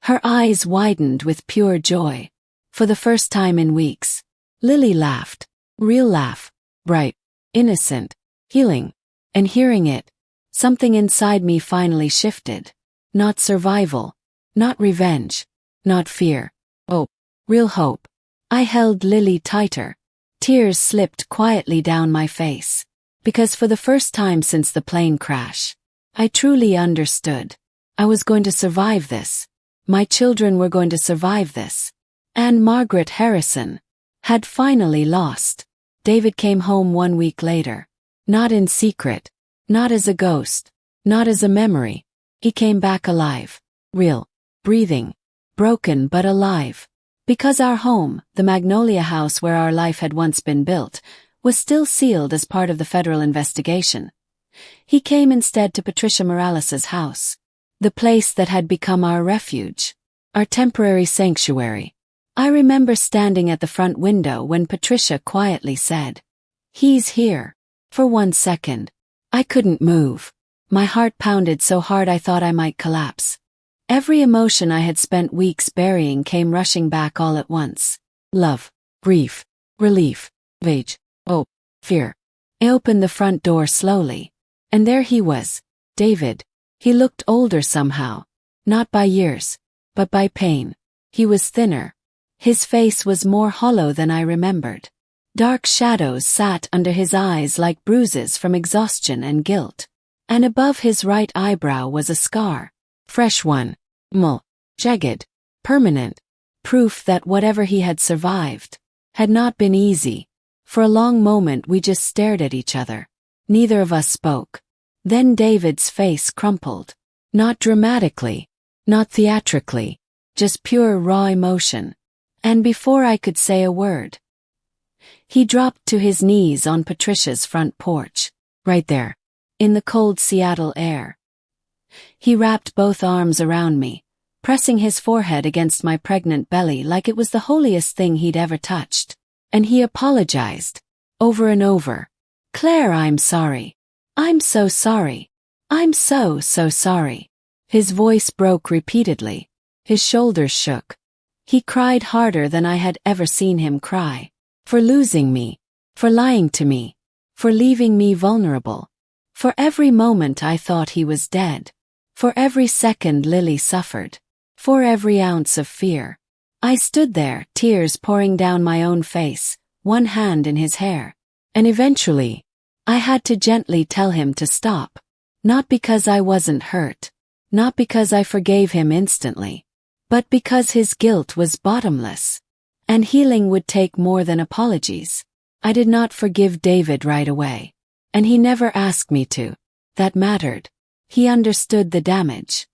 Her eyes widened with pure joy. For the first time in weeks, Lily laughed. Real laugh. Bright. Innocent. Healing. And hearing it, something inside me finally shifted. Not survival. Not revenge. Not fear. Hope. Real hope. I held Lily tighter. Tears slipped quietly down my face. Because for the first time since the plane crash, I truly understood. I was going to survive this. My children were going to survive this. And Margaret Harrison had finally lost. David came home 1 week later. Not in secret. Not as a ghost. Not as a memory. He came back alive. Real. Breathing. Broken but alive. Because our home, the Magnolia house where our life had once been built, was still sealed as part of the federal investigation. He came instead to Patricia Morales's house. The place that had become our refuge. Our temporary sanctuary. I remember standing at the front window when Patricia quietly said, "He's here." For 1 second, I couldn't move. My heart pounded so hard I thought I might collapse. Every emotion I had spent weeks burying came rushing back all at once. Love, grief, relief, rage, hope, fear. I opened the front door slowly. And there he was, David. He looked older somehow. Not by years, but by pain. He was thinner. His face was more hollow than I remembered. Dark shadows sat under his eyes like bruises from exhaustion and guilt. And above his right eyebrow was a scar. Fresh one. Jagged. Permanent. Proof that whatever he had survived had not been easy. For a long moment we just stared at each other. Neither of us spoke. Then David's face crumpled. Not dramatically. Not theatrically. Just pure raw emotion. And before I could say a word, he dropped to his knees on Patricia's front porch. Right there. In the cold Seattle air. He wrapped both arms around me, pressing his forehead against my pregnant belly like it was the holiest thing he'd ever touched. And he apologized. Over and over. "Claire, I'm sorry. I'm so sorry. I'm so sorry." His voice broke repeatedly. His shoulders shook. He cried harder than I had ever seen him cry. For losing me. For lying to me. For leaving me vulnerable. For every moment I thought he was dead. For every second Lily suffered. For every ounce of fear. I stood there, tears pouring down my own face, one hand in his hair. And eventually, I had to gently tell him to stop. Not because I wasn't hurt. Not because I forgave him instantly. But because his guilt was bottomless. And healing would take more than apologies. I did not forgive David right away. And he never asked me to. That mattered. He understood the damage.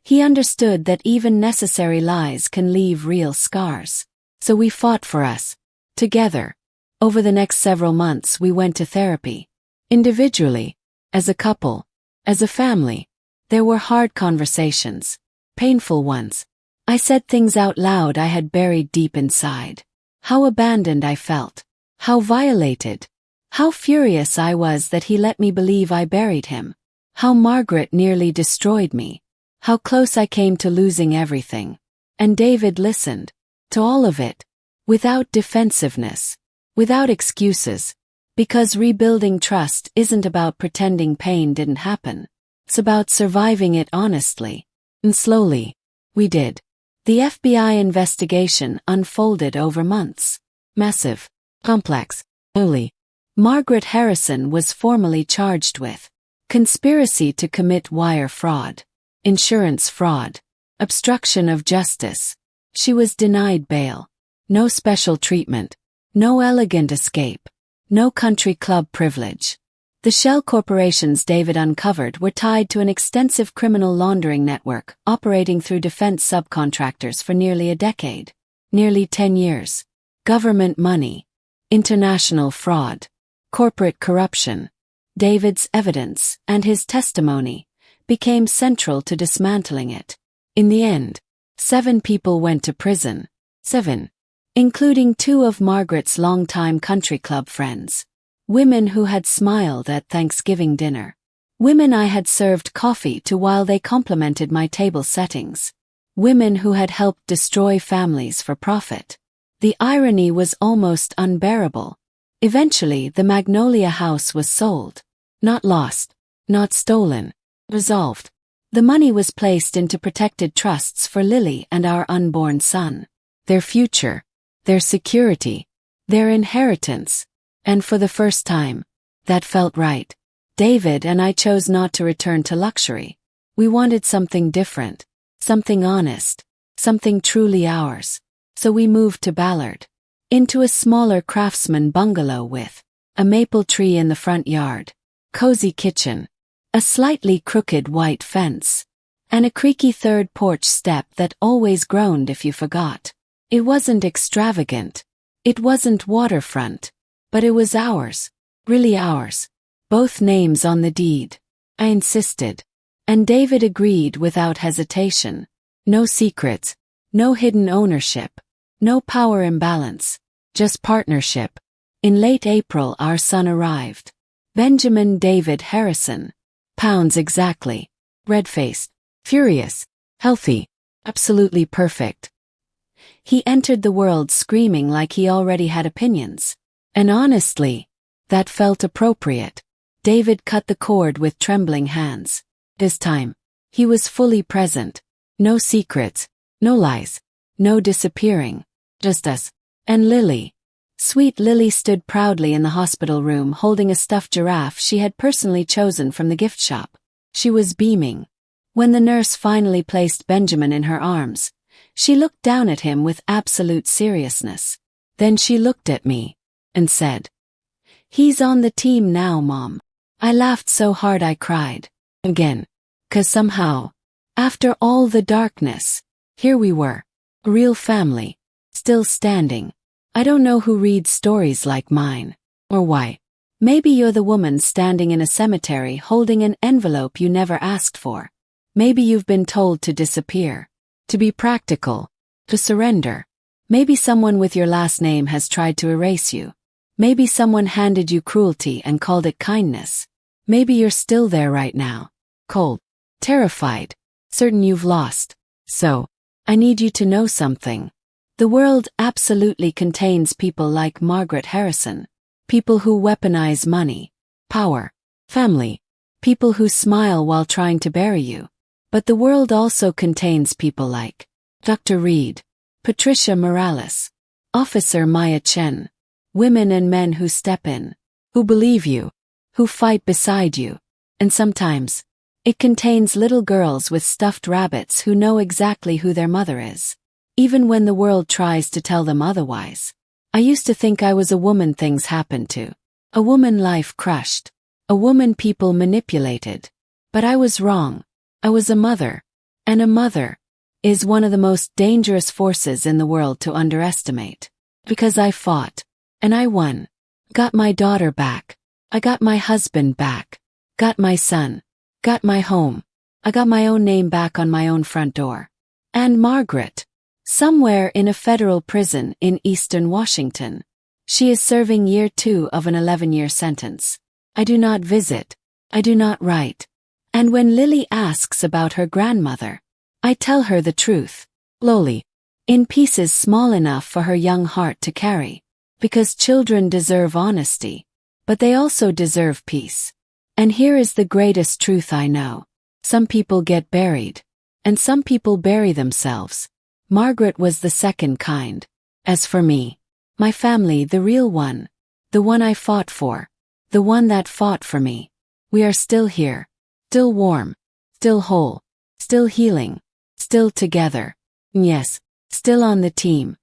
He understood that even necessary lies can leave real scars. So we fought for us. Together. Over the next several months we went to therapy. Individually, as a couple, as a family. There were hard conversations. Painful ones. I said things out loud I had buried deep inside. How abandoned I felt. How violated. How furious I was that he let me believe I buried him. How Margaret nearly destroyed me. How close I came to losing everything. And David listened. To all of it. Without defensiveness. Without excuses. Because rebuilding trust isn't about pretending pain didn't happen. It's about surviving it honestly. And slowly. We did. The FBI investigation unfolded over months. Massive. Complex. Early. Margaret Harrison was formally charged with conspiracy to commit wire fraud, insurance fraud, obstruction of justice. She was denied bail. No special treatment. No elegant escape. No country club privilege. The shell corporations David uncovered were tied to an extensive criminal laundering network operating through defense subcontractors for nearly a decade. Nearly 10 years. Government money. International fraud. Corporate corruption. David's evidence and his testimony became central to dismantling it. In the end, 7 people went to prison. 7. Including 2 of Margaret's longtime country club friends. Women who had smiled at Thanksgiving dinner. Women I had served coffee to while they complimented my table settings. Women who had helped destroy families for profit. The irony was almost unbearable. Eventually, the Magnolia House was sold. Not lost. Not stolen. Resolved. The money was placed into protected trusts for Lily and our unborn son. Their future. Their security. Their inheritance. And for the first time, that felt right. David and I chose not to return to luxury. We wanted something different. Something honest. Something truly ours. So we moved to Ballard. Into a smaller craftsman bungalow with a maple tree in the front yard, cozy kitchen, a slightly crooked white fence, and a creaky third porch step that always groaned if you forgot. It wasn't extravagant. It wasn't waterfront. But it was ours. Really ours. Both names on the deed. I insisted. And David agreed without hesitation. No secrets. No hidden ownership. No power imbalance. Just partnership. In late April our son arrived. Benjamin David Harrison. Pounds exactly. Red-faced. Furious. Healthy. Absolutely perfect. He entered the world screaming like he already had opinions. And honestly, that felt appropriate. David cut the cord with trembling hands. This time, he was fully present. No secrets. No lies. No disappearing. Just us. And Lily. Sweet Lily stood proudly in the hospital room holding a stuffed giraffe she had personally chosen from the gift shop. She was beaming. When the nurse finally placed Benjamin in her arms, she looked down at him with absolute seriousness. Then she looked at me and said, "He's on the team now, Mom." I laughed so hard I cried. Again. 'Cause somehow, after all the darkness, here we were. A real family. Still standing. I don't know who reads stories like mine. Or why. Maybe you're the woman standing in a cemetery holding an envelope you never asked for. Maybe you've been told to disappear. To be practical. To surrender. Maybe someone with your last name has tried to erase you. Maybe someone handed you cruelty and called it kindness. Maybe you're still there right now. Cold. Terrified. Certain you've lost. So, I need you to know something. The world absolutely contains people like Margaret Harrison. People who weaponize money, power, family. People who smile while trying to bury you. But the world also contains people like Dr. Reed, Patricia Morales, Officer Maya Chen. Women and men who step in, who believe you, who fight beside you. And sometimes, it contains little girls with stuffed rabbits who know exactly who their mother is. Even when the world tries to tell them otherwise. I used to think I was a woman things happened to. A woman life crushed. A woman people manipulated. But I was wrong. I was a mother. And a mother is one of the most dangerous forces in the world to underestimate. Because I fought. And I won. Got my daughter back. I got my husband back. Got my son. Got my home. I got my own name back on my own front door. And Margaret. Somewhere in a federal prison in eastern Washington. She is serving year 2 of an 11-year sentence. I do not visit. I do not write. And when Lily asks about her grandmother, I tell her the truth, lowly, in pieces small enough for her young heart to carry. Because children deserve honesty, but they also deserve peace. And here is the greatest truth I know. Some people get buried, and some people bury themselves. Margaret was the second kind. As for me, my family, the real one, the one I fought for, the one that fought for me, we are still here, still warm, still whole, still healing, still together. Yes, still on the team.